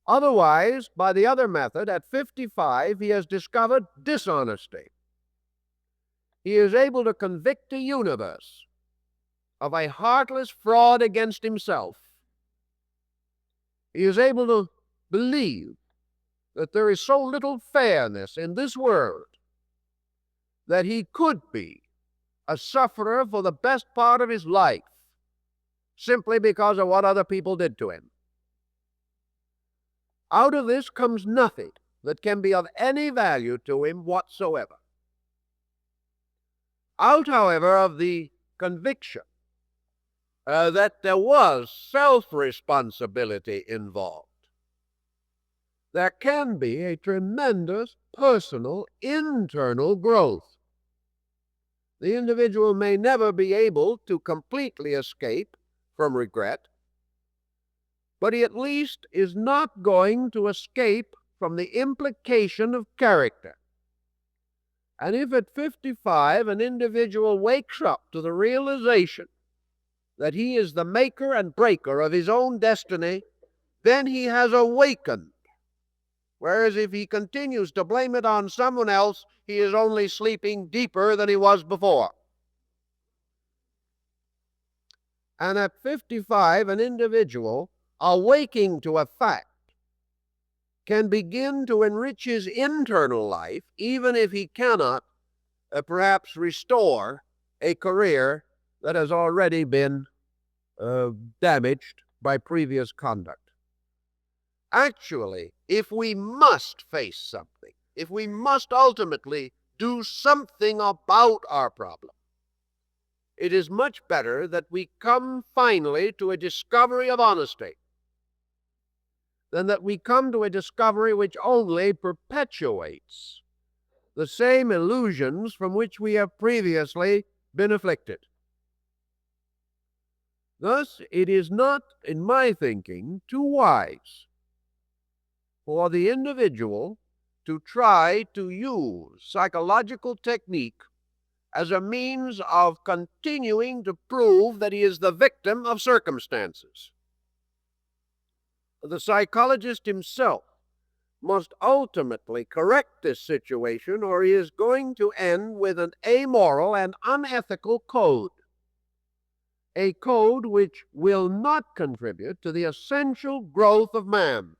Otherwise, by the other method, at 55, he has discovered dishonesty. He is able to convict the universe of a heartless fraud against himself. He is able to believe that there is so little fairness in this world that he could be a sufferer for the best part of his life simply because of what other people did to him. Out of this comes nothing that can be of any value to him whatsoever. Out, however, of the conviction that there was self-responsibility involved, there can be a tremendous personal internal growth. The individual may never be able to completely escape from regret, but he at least is not going to escape from the implication of character. And if at 55 an individual wakes up to the realization that he is the maker and breaker of his own destiny, then he has awakened. Whereas if he continues to blame it on someone else, he is only sleeping deeper than he was before. And at 55, an individual, awaking to a fact, can begin to enrich his internal life, even if he cannot perhaps restore a career that has already been damaged by previous conduct. Actually, if we must face something, if we must ultimately do something about our problem, it is much better that we come finally to a discovery of honesty than that we come to a discovery which only perpetuates the same illusions from which we have previously been afflicted. Thus, it is not, in my thinking, too wise for the individual to try to use psychological technique as a means of continuing to prove that he is the victim of circumstances. The psychologist himself must ultimately correct this situation, or he is going to end with an amoral and unethical code. A code which will not contribute to the essential growth of man.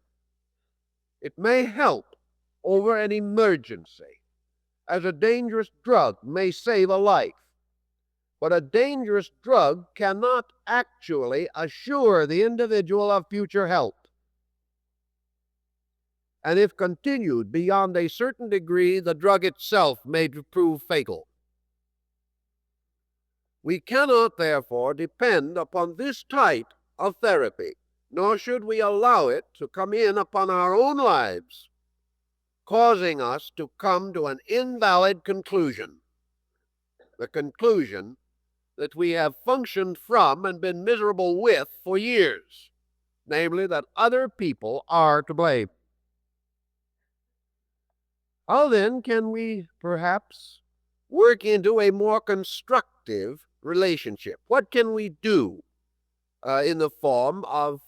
It may help over an emergency, as a dangerous drug may save a life. But a dangerous drug cannot actually assure the individual of future health. And if continued beyond a certain degree, the drug itself may prove fatal. We cannot, therefore, depend upon this type of therapy, nor should we allow it to come in upon our own lives, causing us to come to an invalid conclusion, the conclusion that we have functioned from and been miserable with for years, namely that other people are to blame. How then can we perhaps work into a more constructive relationship? What can we do in the form of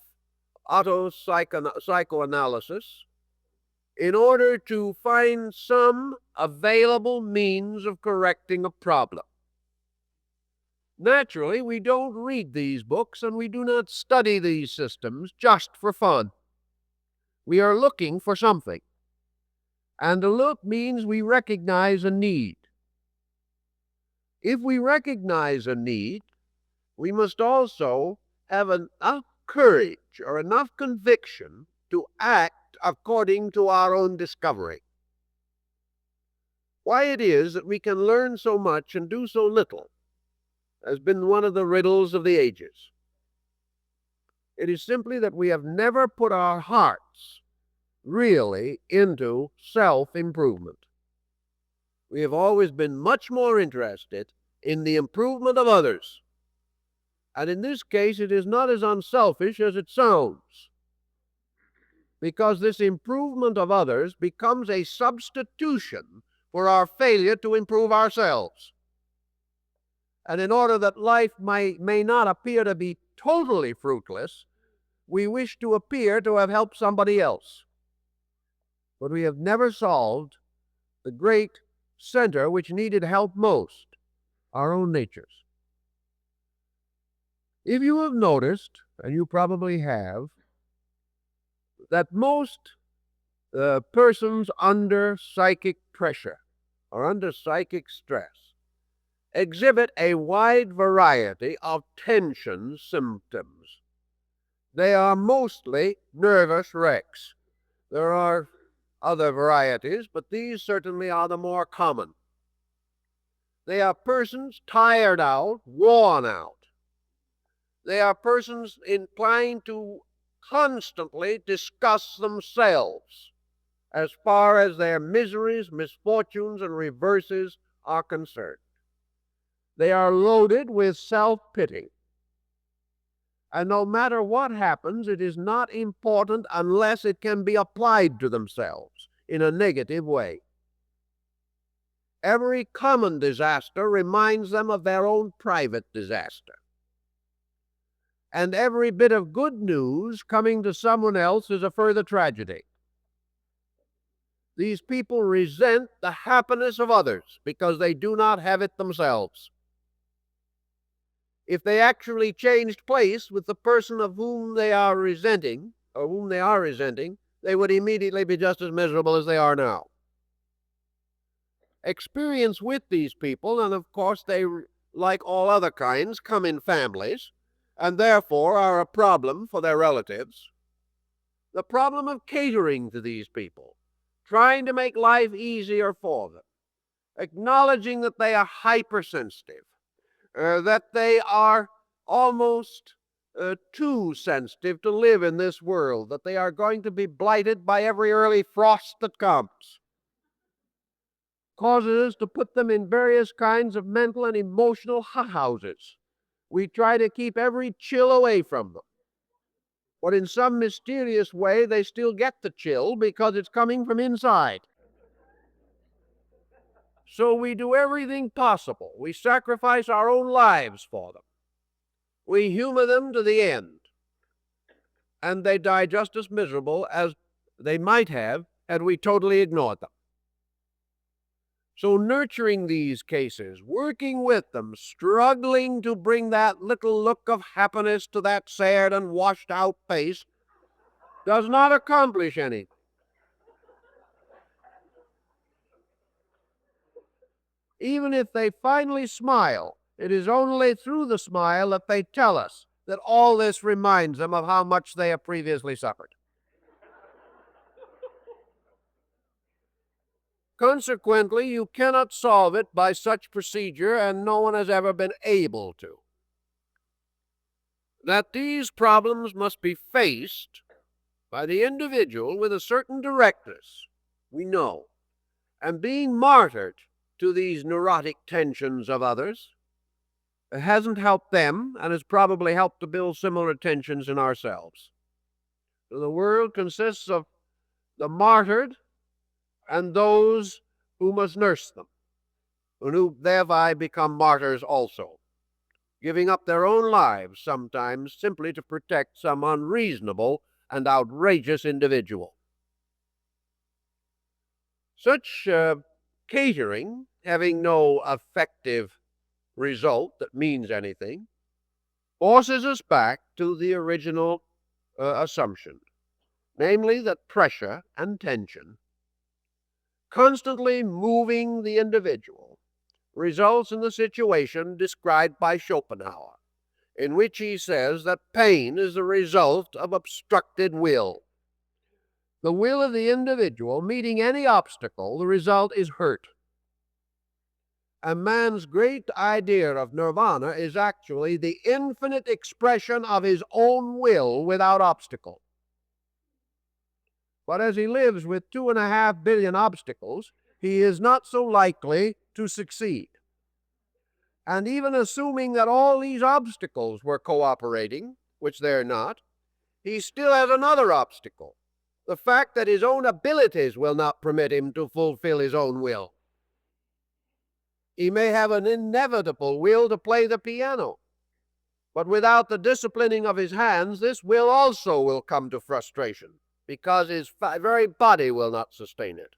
psychoanalysis in order to find some available means of correcting a problem? Naturally, we don't read these books and we do not study these systems just for fun. We are looking for something. And to look means we recognize a need. If we recognize a need, we must also have enough courage or enough conviction to act according to our own discovery. Why it is that we can learn so much and do so little has been one of the riddles of the ages. It is simply that we have never put our hearts really into self-improvement. We have always been much more interested in the improvement of others. And in this case, it is not as unselfish as it sounds. because this improvement of others becomes a substitution for our failure to improve ourselves. And in order that life may not appear to be totally fruitless, we wish to appear to have helped somebody else. But we have never solved the great center which needed help most, our own natures. If you have noticed, and you probably have, that most persons under psychic pressure or under psychic stress exhibit a wide variety of tension symptoms. They are mostly nervous wrecks. There are other varieties, but these certainly are the more common. They are persons tired out, worn out. They are persons inclined to constantly discuss themselves as far as their miseries, misfortunes, and reverses are concerned. They are loaded with self-pity. And no matter what happens, it is not important unless it can be applied to themselves in a negative way. Every common disaster reminds them of their own private disaster. And every bit of good news coming to someone else is a further tragedy. These people resent the happiness of others because they do not have it themselves. If they actually changed place with the person of whom they are resenting, they would immediately be just as miserable as they are now. Experience with these people, and of course they, like all other kinds, come in families, and therefore are a problem for their relatives. The problem of catering to these people, trying to make life easier for them, acknowledging that they are hypersensitive, that they are almost too sensitive to live in this world, that they are going to be blighted by every early frost that comes, causes us to put them in various kinds of mental and emotional hothouses. We try to keep every chill away from them. But in some mysterious way, they still get the chill because it's coming from inside. So we do everything possible. We sacrifice our own lives for them. We humor them to the end. And they die just as miserable as they might have had we totally ignored them. So nurturing these cases, working with them, struggling to bring that little look of happiness to that sad and washed out face, does not accomplish anything. Even if they finally smile, it is only through the smile that they tell us that all this reminds them of how much they have previously suffered. Consequently, you cannot solve it by such procedure, and no one has ever been able to. That these problems must be faced by the individual with a certain directness, we know, and being martyred to these neurotic tensions of others hasn't helped them and has probably helped to build similar tensions in ourselves. So the world consists of the martyred and those who must nurse them, and who thereby become martyrs also, giving up their own lives sometimes simply to protect some unreasonable and outrageous individual. Such catering, having no effective result that means anything, forces us back to the original assumption, namely that pressure and tension, constantly moving the individual, results in the situation described by Schopenhauer, in which he says that pain is the result of obstructed will. The will of the individual meeting any obstacle, the result is hurt. And man's great idea of nirvana is actually the infinite expression of his own will without obstacle. But as he lives with 2.5 billion obstacles, he is not so likely to succeed. And even assuming that all these obstacles were cooperating, which they're not, he still has another obstacle, The fact that his own abilities will not permit him to fulfill his own will. He may have an inevitable will to play the piano, but without the disciplining of his hands, this will also will come to frustration, because his very body will not sustain it.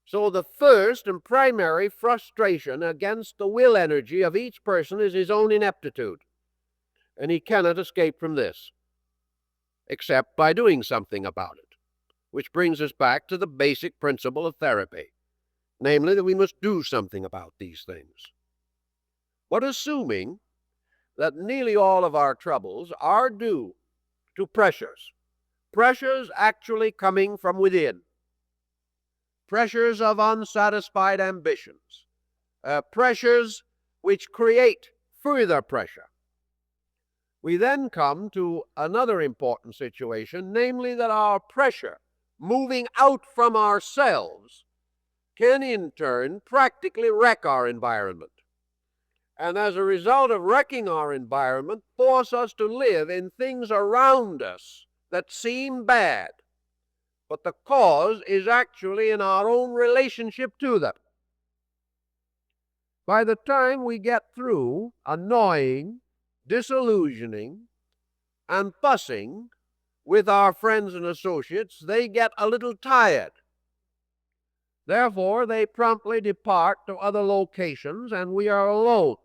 So the first and primary frustration against the will energy of each person is his own ineptitude. And he cannot escape from this, except by doing something about it, which brings us back to the basic principle of therapy, namely that we must do something about these things. But assuming that nearly all of our troubles are due to pressures actually coming from within, pressures of unsatisfied ambitions, pressures which create further pressure, we then come to another important situation, namely that our pressure moving out from ourselves can in turn practically wreck our environment. And as a result of wrecking our environment, force us to live in things around us that seem bad, but the cause is actually in our own relationship to them. By the time we get through annoying, disillusioning, and fussing with our friends and associates, they get a little tired. Therefore, they promptly depart to other locations, and we are alone.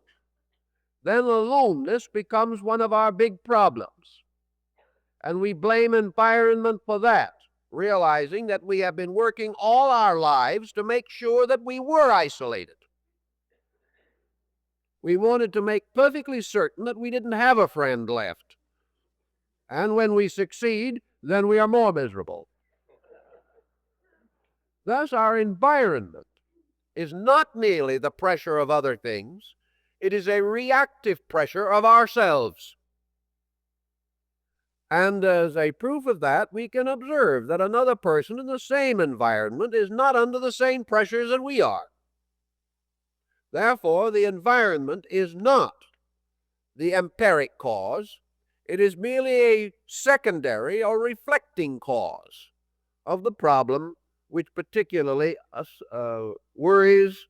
Then aloneness becomes one of our big problems, and we blame environment for that, realizing that we have been working all our lives to make sure that we were isolated. We wanted to make perfectly certain that we didn't have a friend left. And when we succeed, then we are more miserable. Thus, our environment is not merely the pressure of other things, it is a reactive pressure of ourselves. And as a proof of that, we can observe that another person in the same environment is not under the same pressures that we are. Therefore, the environment is not the empiric cause. It is merely a secondary or reflecting cause of the problem which particularly worries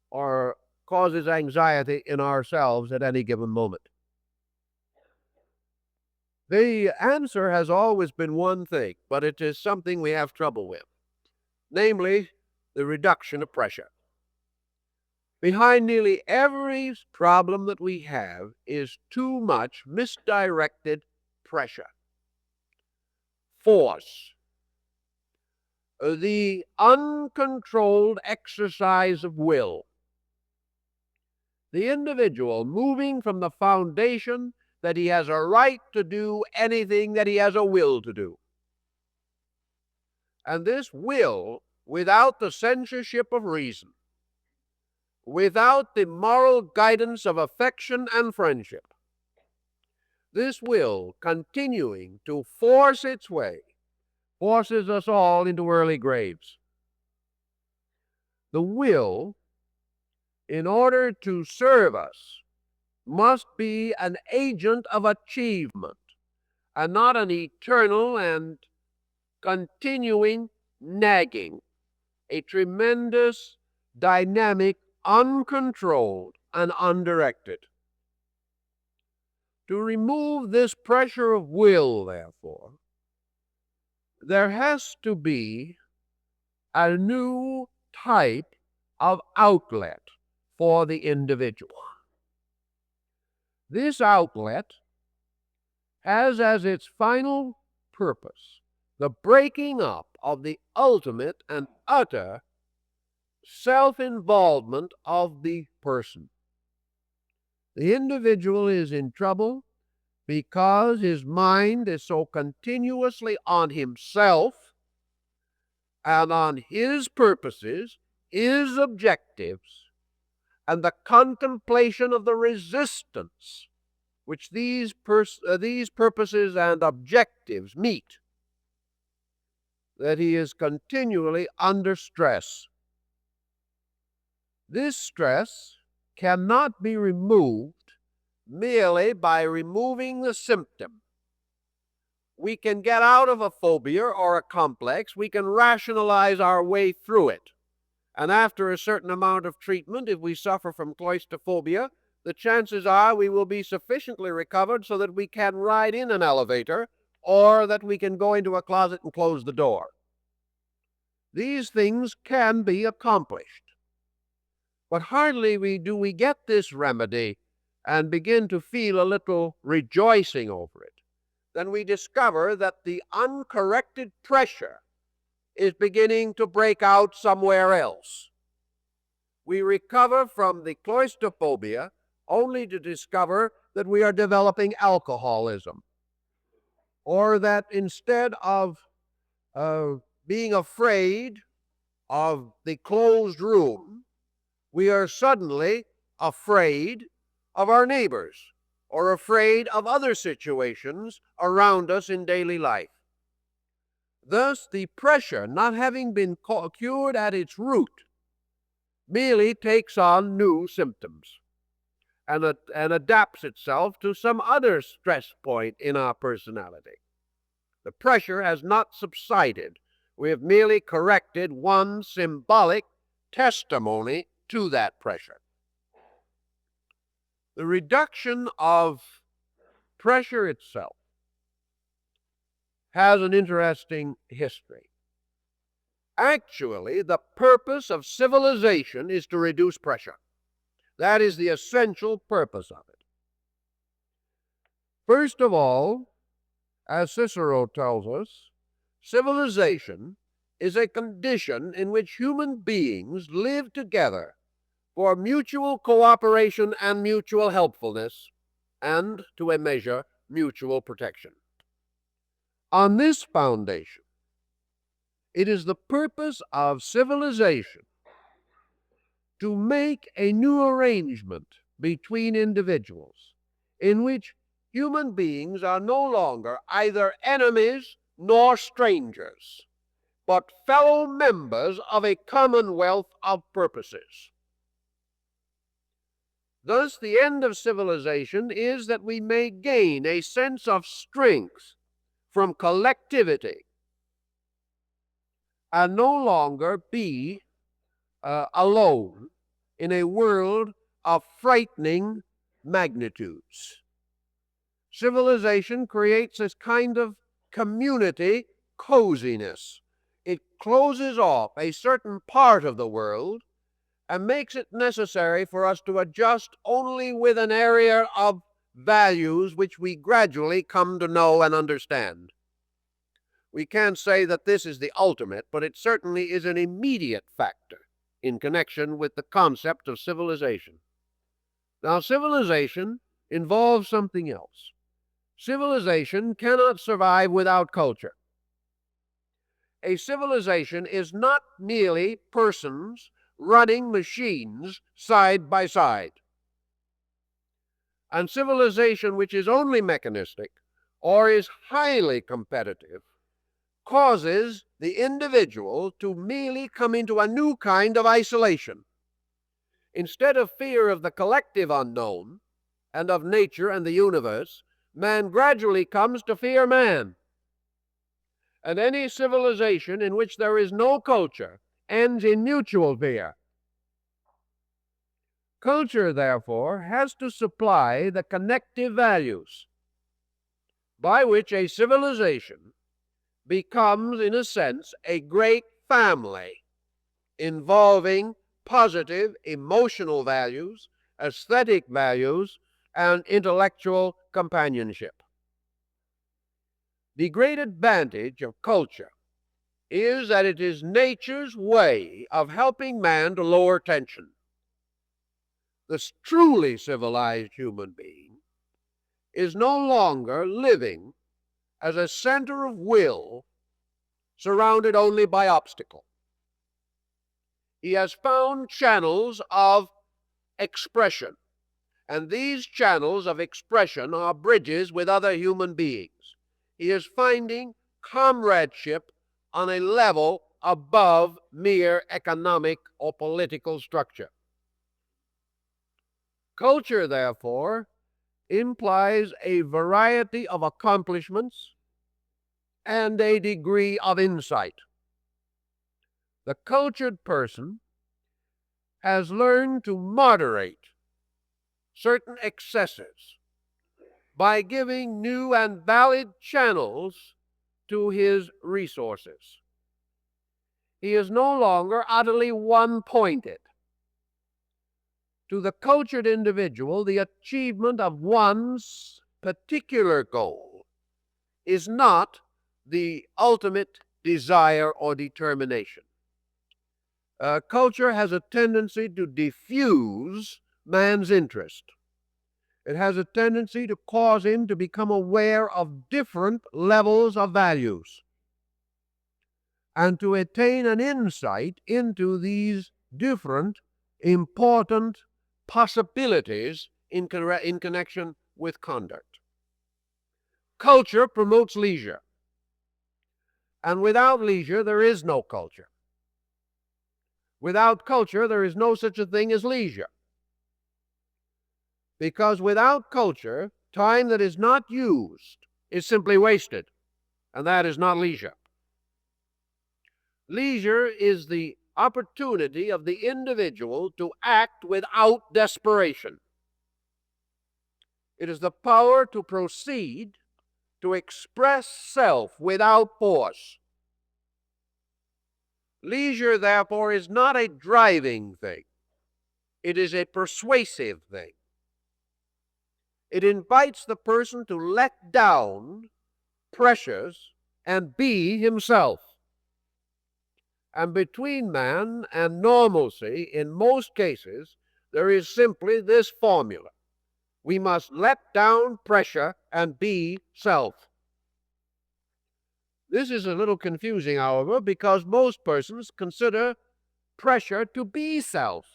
or causes anxiety in ourselves at any given moment. The answer has always been one thing, but it is something we have trouble with, namely the reduction of pressure. Behind nearly every problem that we have is too much misdirected pressure, force, the uncontrolled exercise of will. The individual moving from the foundation that he has a right to do anything that he has a will to do. And this will, without the censorship of reason, without the moral guidance of affection and friendship, this will continuing to force its way, forces us all into early graves. The will, in order to serve us, must be an agent of achievement, and not an eternal and continuing nagging, a tremendous, dynamic, uncontrolled, and undirected. To remove this pressure of will, therefore, there has to be a new type of outlet for the individual. This outlet has as its final purpose the breaking up of the ultimate and utter self-involvement of the person. The individual is in trouble because his mind is so continuously on himself and on his purposes, his objectives, and the contemplation of the resistance which these purposes and objectives meet, that he is continually under stress. This stress cannot be removed merely by removing the symptom. we can get out of a phobia or a complex. We can rationalize our way through it. And after a certain amount of treatment, if we suffer from claustrophobia, the chances are we will be sufficiently recovered so that we can ride in an elevator or that we can go into a closet and close the door. These things can be accomplished. But hardly do we get this remedy and begin to feel a little rejoicing over it. Then we discover that the uncorrected pressure is beginning to break out somewhere else. We recover from the claustrophobia only to discover that we are developing alcoholism, or that instead of being afraid of the closed room, we are suddenly afraid of our neighbors or afraid of other situations around us in daily life. Thus, the pressure, not having been cured at its root, merely takes on new symptoms and adapts itself to some other stress point in our personality. The pressure has not subsided. We have merely corrected one symbolic testimony to that pressure. The reduction of pressure itself has an interesting history. Actually, the purpose of civilization is to reduce pressure. That is the essential purpose of it. First of all, as Cicero tells us, civilization is a condition in which human beings live together for mutual cooperation and mutual helpfulness, and, to a measure, mutual protection. On this foundation, it is the purpose of civilization to make a new arrangement between individuals in which human beings are no longer either enemies nor strangers, but fellow members of a commonwealth of purposes. Thus, the end of civilization is that we may gain a sense of strength from collectivity and no longer be alone in a world of frightening magnitudes. Civilization creates this kind of community coziness. It closes off a certain part of the world and makes it necessary for us to adjust only with an area of values which we gradually come to know and understand. We can't say that this is the ultimate, but it certainly is an immediate factor in connection with the concept of civilization. Now, civilization involves something else. Civilization cannot survive without culture. A civilization is not merely persons running machines side by side. And civilization which is only mechanistic or is highly competitive causes the individual to merely come into a new kind of isolation. Instead of fear of the collective unknown and of nature and the universe, man gradually comes to fear man. And any civilization in which there is no culture ends in mutual fear. Culture, therefore, has to supply the connective values by which a civilization becomes, in a sense, a great family involving positive emotional values, aesthetic values, and intellectual companionship. The great advantage of culture is that it is nature's way of helping man to lower tension. The truly civilized human being is no longer living as a center of will surrounded only by obstacle. He has found channels of expression, and these channels of expression are bridges with other human beings. He is finding comradeship on a level above mere economic or political structure. Culture, therefore, implies a variety of accomplishments and a degree of insight. The cultured person has learned to moderate certain excesses by giving new and valid channels to his resources. He is no longer utterly one-pointed. To the cultured individual, the achievement of one's particular goal is not the ultimate desire or determination. Culture has a tendency to diffuse man's interest. It has a tendency to cause him to become aware of different levels of values and to attain an insight into these different important possibilities in connection with conduct. Culture promotes leisure, and without leisure there is no culture. Without culture there is no such a thing as leisure, because without culture, time that is not used is simply wasted, and that is not leisure. Leisure is the opportunity of the individual to act without desperation. It is the power to proceed, to express self without force. Leisure, therefore, is not a driving thing. It is a persuasive thing. It invites the person to let down pressures and be himself. And between man and normalcy, in most cases, there is simply this formula: we must let down pressure and be self. This is a little confusing, however, because most persons consider pressure to be self.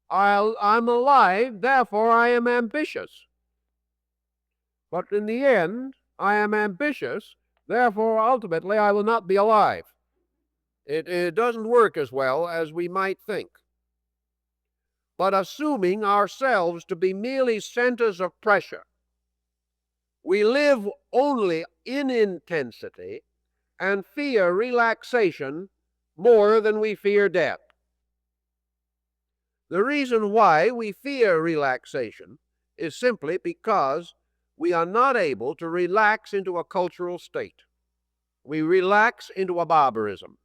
I'm alive, therefore I am ambitious. But in the end, I am ambitious, therefore ultimately I will not be alive. It doesn't work as well as we might think. But assuming ourselves to be merely centers of pressure, we live only in intensity and fear relaxation more than we fear death. The reason why we fear relaxation is simply because we are not able to relax into a cultural state. We relax into a barbarism.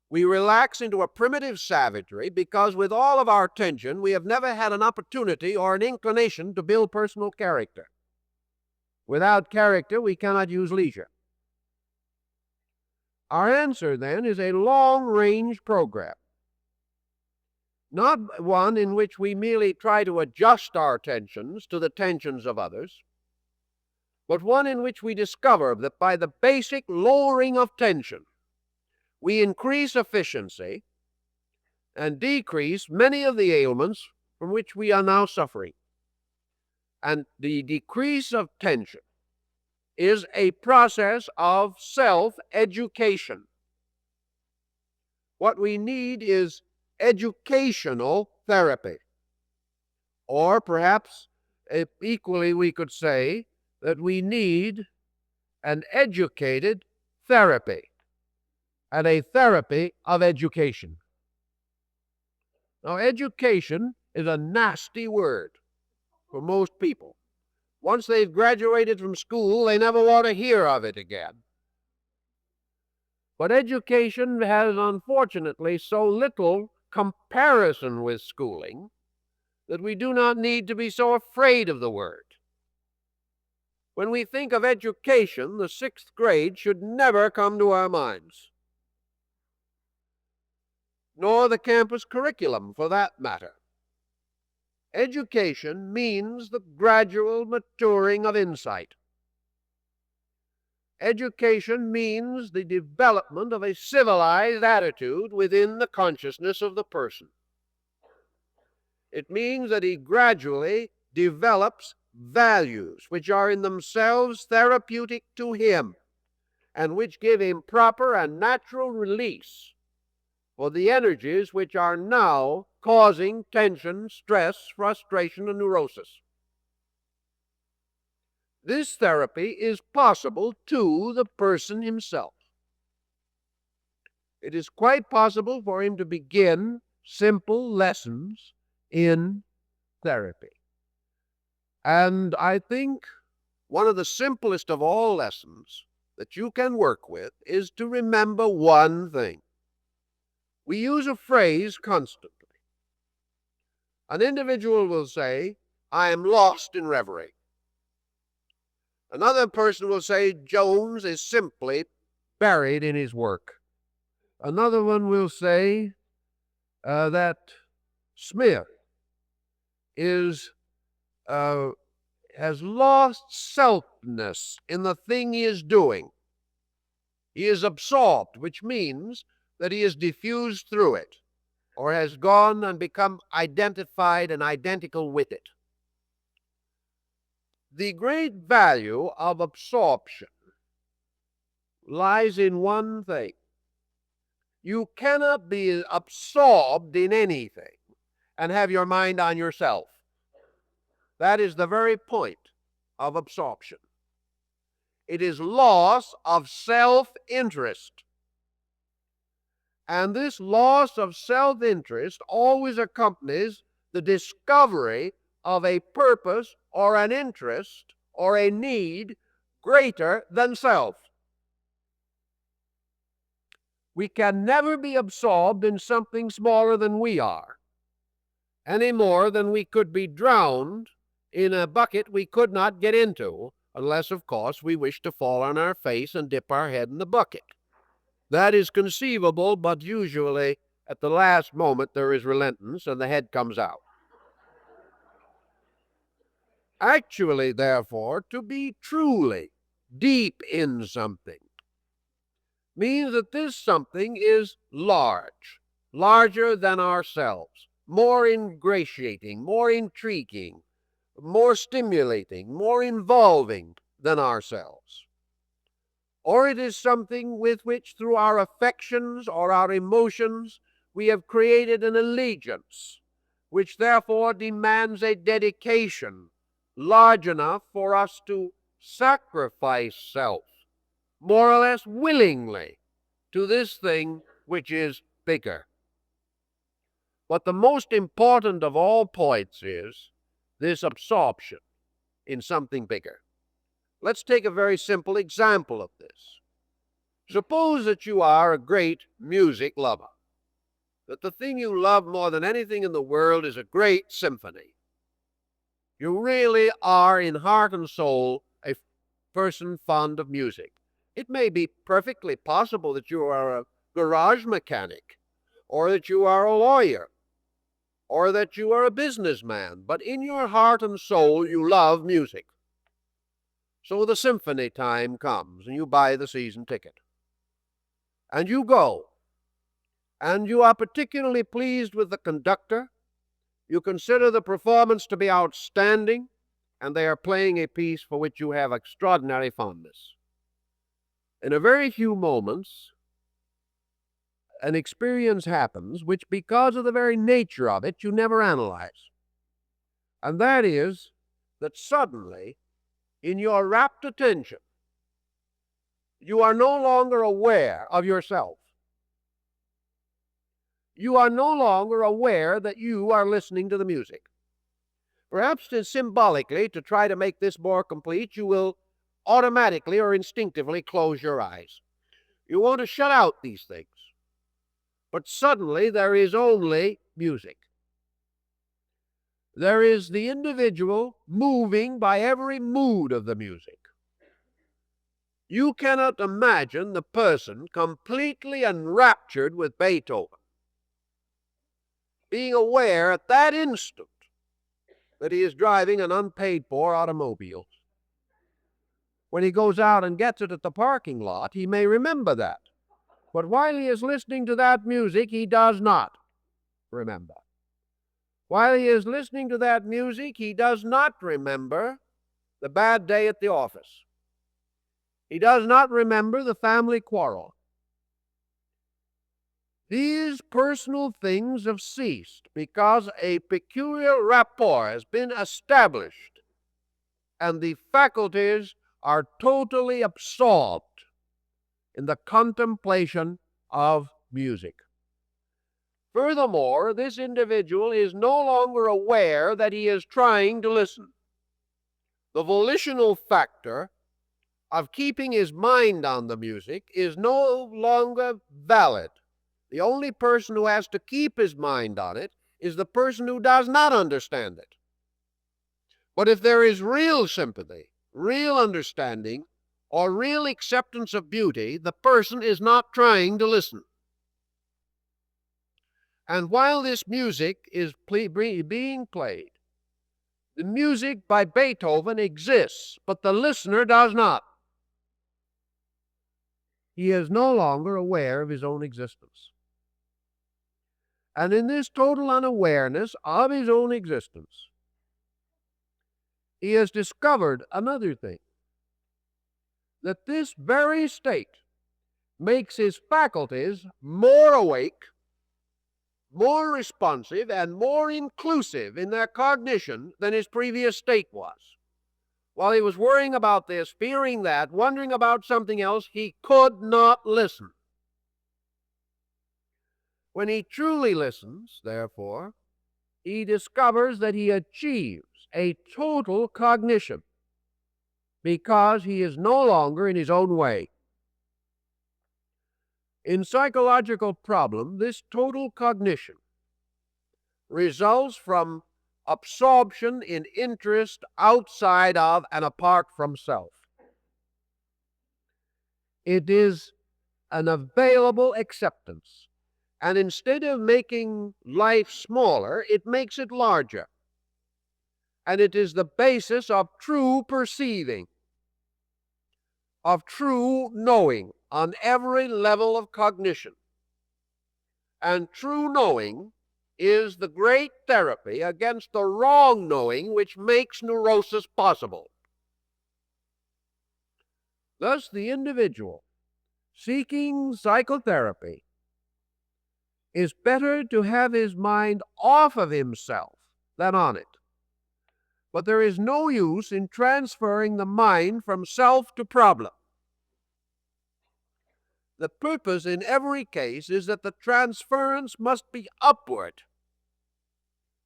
We relax into a primitive savagery because with all of our tension, we have never had an opportunity or an inclination to build personal character. Without character, we cannot use leisure. Our answer, then, is a long-range program. Not one in which we merely try to adjust our tensions to the tensions of others, but one in which we discover that by the basic lowering of tension, we increase efficiency and decrease many of the ailments from which we are now suffering. And the decrease of tension is a process of self-education. What we need is educational therapy. Or perhaps equally we could say that we need an educated therapy, and a therapy of education. Now, education is a nasty word for most people. Once they've graduated from school, they never want to hear of it again. But education has, unfortunately, so little comparison with schooling that we do not need to be so afraid of the word. When we think of education, the 6th grade should never come to our minds, nor the campus curriculum, for that matter. Education means the gradual maturing of insight. Education means the development of a civilized attitude within the consciousness of the person. It means that he gradually develops values which are in themselves therapeutic to him and which give him proper and natural release for the energies which are now causing tension, stress, frustration, and neurosis. this therapy is possible to the person himself. It is quite possible for him to begin simple lessons in therapy. And I think one of the simplest of all lessons that you can work with is to remember one thing. We use a phrase constantly. An individual will say, I am lost in reverie. Another person will say, Jones is simply buried in his work. Another one will say that Smith has lost selfness in the thing he is doing. He is absorbed, which means that he is diffused through it, or has gone and become identified and identical with it. The great value of absorption lies in one thing. You cannot be absorbed in anything and have your mind on yourself. That is the very point of absorption. It is loss of self-interest. And this loss of self-interest always accompanies the discovery of a purpose or an interest or a need greater than self. We can never be absorbed in something smaller than we are, any more than we could be drowned in a bucket we could not get into, unless, of course, we wish to fall on our face and dip our head in the bucket. That is conceivable, but usually at the last moment there is relentance and the head comes out. Actually, therefore, to be truly deep in something means that this something is large, larger than ourselves, more ingratiating, more intriguing, more stimulating, more involving than ourselves. Or it is something with which, through our affections or our emotions, we have created an allegiance, which therefore demands a dedication large enough for us to sacrifice self, more or less willingly, to this thing which is bigger. But the most important of all points is this absorption in something bigger. Let's take a very simple example of this. Suppose that you are a great music lover, that the thing you love more than anything in the world is a great symphony. You really are, in heart and soul, a person fond of music. It may be perfectly possible that you are a garage mechanic, or that you are a lawyer, or that you are a businessman, but in your heart and soul you love music. So the symphony time comes, and you buy the season ticket. And you go, and you are particularly pleased with the conductor. You consider the performance to be outstanding, and they are playing a piece for which you have extraordinary fondness. In a very few moments, an experience happens which, because of the very nature of it, you never analyze. And that is that suddenly, in your rapt attention, you are no longer aware of yourself. You are no longer aware that you are listening to the music. Perhaps symbolically, to try to make this more complete, you will automatically or instinctively close your eyes. You want to shut out these things. But suddenly there is only music. There is the individual moving by every mood of the music. You cannot imagine the person completely enraptured with Beethoven, being aware at that instant that he is driving an unpaid-for automobile. When he goes out and gets it at the parking lot, he may remember that. But while he is listening to that music, he does not remember. While he is listening to that music, he does not remember the bad day at the office. He does not remember the family quarrel. These personal things have ceased because a peculiar rapport has been established and the faculties are totally absorbed in the contemplation of music. Furthermore, this individual is no longer aware that he is trying to listen. The volitional factor of keeping his mind on the music is no longer valid. The only person who has to keep his mind on it is the person who does not understand it. But if there is real sympathy, real understanding, or real acceptance of beauty, the person is not trying to listen. And while this music is being played, the music by Beethoven exists, but the listener does not. He is no longer aware of his own existence. And in this total unawareness of his own existence, he has discovered another thing, that this very state makes his faculties more awake, more responsive, and more inclusive in their cognition than his previous state was. While he was worrying about this, fearing that, wondering about something else, he could not listen. When he truly listens, therefore, he discovers that he achieves a total cognition because he is no longer in his own way. In psychological problem, this total cognition results from absorption in interest outside of and apart from self. It is an available acceptance, and instead of making life smaller, it makes it larger. And it is the basis of true perceiving, of true knowing on every level of cognition. And true knowing is the great therapy against the wrong knowing which makes neurosis possible. Thus, the individual seeking psychotherapy is better to have his mind off of himself than on it. But there is no use in transferring the mind from self to problem. The purpose in every case is that the transference must be upward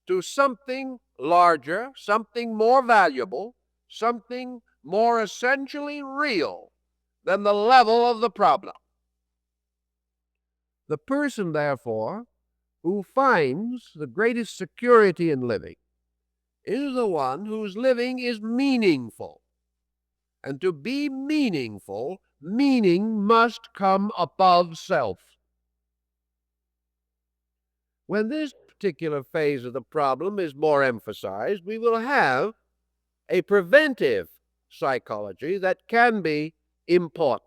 to something larger, something more valuable, something more essentially real than the level of the problem. The person, therefore, who finds the greatest security in living is the one whose living is meaningful. And to be meaningful, meaning must come above self. When this particular phase of the problem is more emphasized, we will have a preventive psychology that can be important.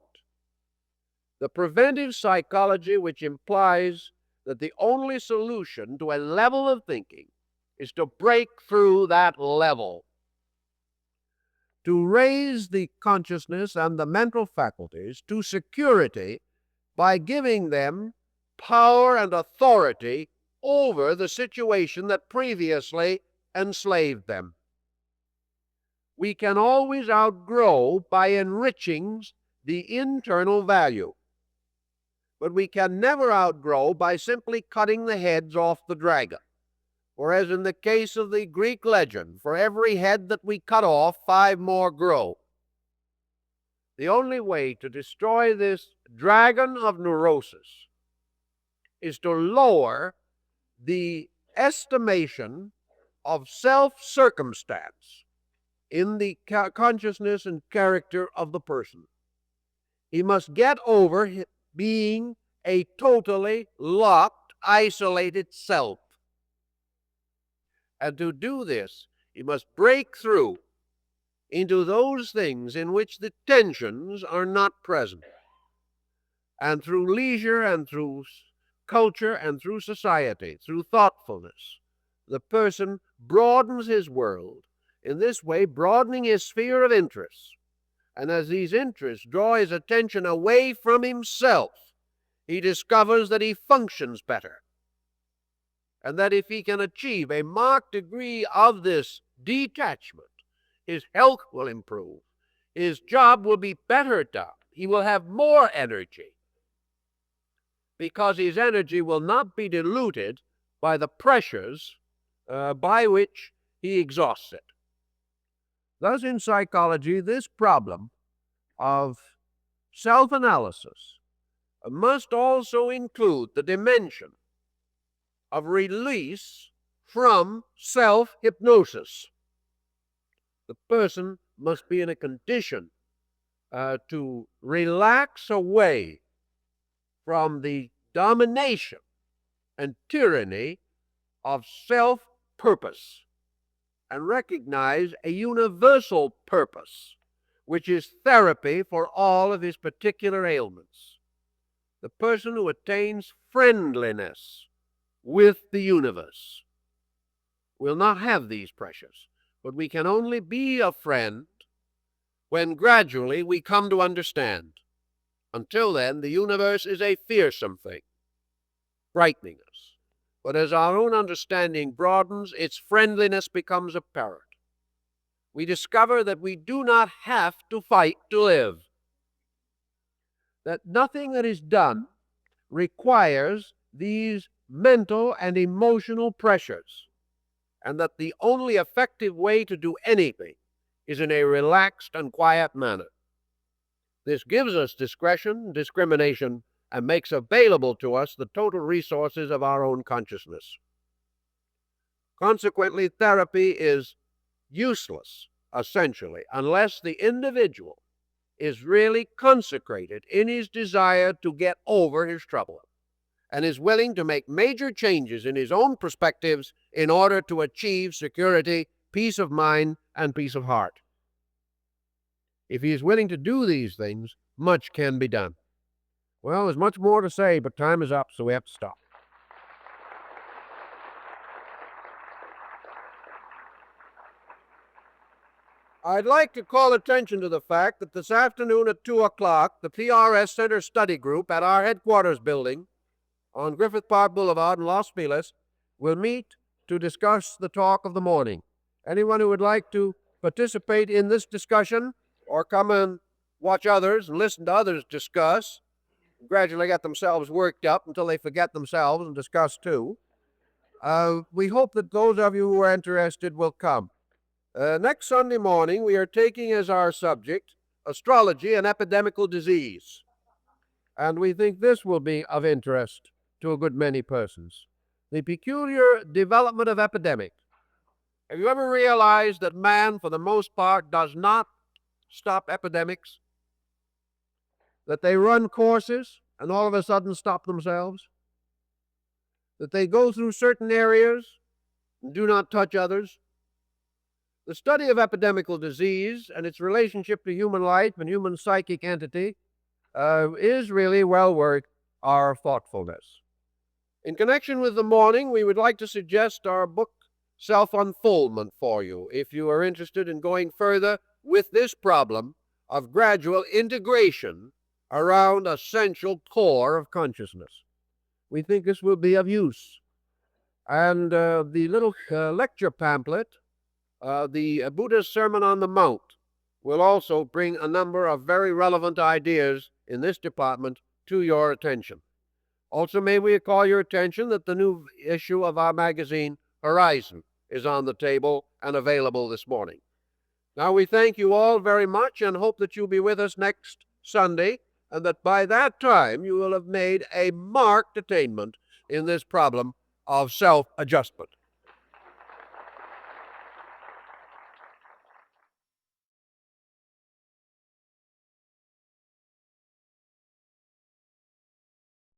The preventive psychology which implies that the only solution to a level of thinking is to break through that level, to raise the consciousness and the mental faculties to security by giving them power and authority over the situation that previously enslaved them. We can always outgrow by enriching the internal value, but we can never outgrow by simply cutting the heads off the dragon. Whereas in the case of the Greek legend, for every head that we cut off, 5 more grow. The only way to destroy this dragon of neurosis is to lower the estimation of self-circumstance in the consciousness and character of the person. He must get over being a totally locked, isolated self. And to do this, he must break through into those things in which the tensions are not present. And through leisure and through culture and through society, through thoughtfulness, the person broadens his world, in this way broadening his sphere of interests. And as these interests draw his attention away from himself, he discovers that he functions better. And that if he can achieve a marked degree of this detachment, his health will improve, his job will be better done, he will have more energy, because his energy will not be diluted by the pressures by which he exhausts it. Thus, in psychology, this problem of self-analysis must also include the dimension of release from self-hypnosis. The person must be in a condition to relax away from the domination and tyranny of self-purpose and recognize a universal purpose, which is therapy for all of his particular ailments. The person who attains friendliness with the universe will not have these pressures, but we can only be a friend when gradually we come to understand. Until then, the universe is a fearsome thing, frightening us. But as our own understanding broadens, its friendliness becomes apparent. We discover that we do not have to fight to live, that nothing that is done requires these mental and emotional pressures, and that the only effective way to do anything is in a relaxed and quiet manner. This gives us discretion, discrimination, and makes available to us the total resources of our own consciousness. Consequently, therapy is useless, essentially, unless the individual is really consecrated in his desire to get over his trouble and is willing to make major changes in his own perspectives in order to achieve security, peace of mind, and peace of heart. If he is willing to do these things, much can be done. Well, there's much more to say, but time is up, so we have to stop. I'd like to call attention to the fact that this afternoon at 2 o'clock, the PRS Center Study Group at our headquarters building on Griffith Park Boulevard in Los Feliz will meet to discuss the talk of the morning. Anyone who would like to participate in this discussion or come and watch others and listen to others discuss, gradually get themselves worked up until they forget themselves and discuss too, we hope that those of you who are interested will come. Next Sunday morning, we are taking as our subject astrology and epidemical disease. And we think this will be of interest to a good many persons. The peculiar development of epidemics. Have you ever realized that man, for the most part, does not stop epidemics? That they run courses and all of a sudden stop themselves? That they go through certain areas and do not touch others? The study of epidemical disease and its relationship to human life and human psychic entity is really well worth our thoughtfulness. In connection with the morning, we would like to suggest our book, Self-Unfoldment, for you, if you are interested in going further with this problem of gradual integration around a central core of consciousness. We think this will be of use. And the little lecture pamphlet, the Buddha's Sermon on the Mount, will also bring a number of very relevant ideas in this department to your attention. Also, may we call your attention that the new issue of our magazine, Horizon, is on the table and available this morning. Now, we thank you all very much and hope that you'll be with us next Sunday, and that by that time you will have made a marked attainment in this problem of self-adjustment.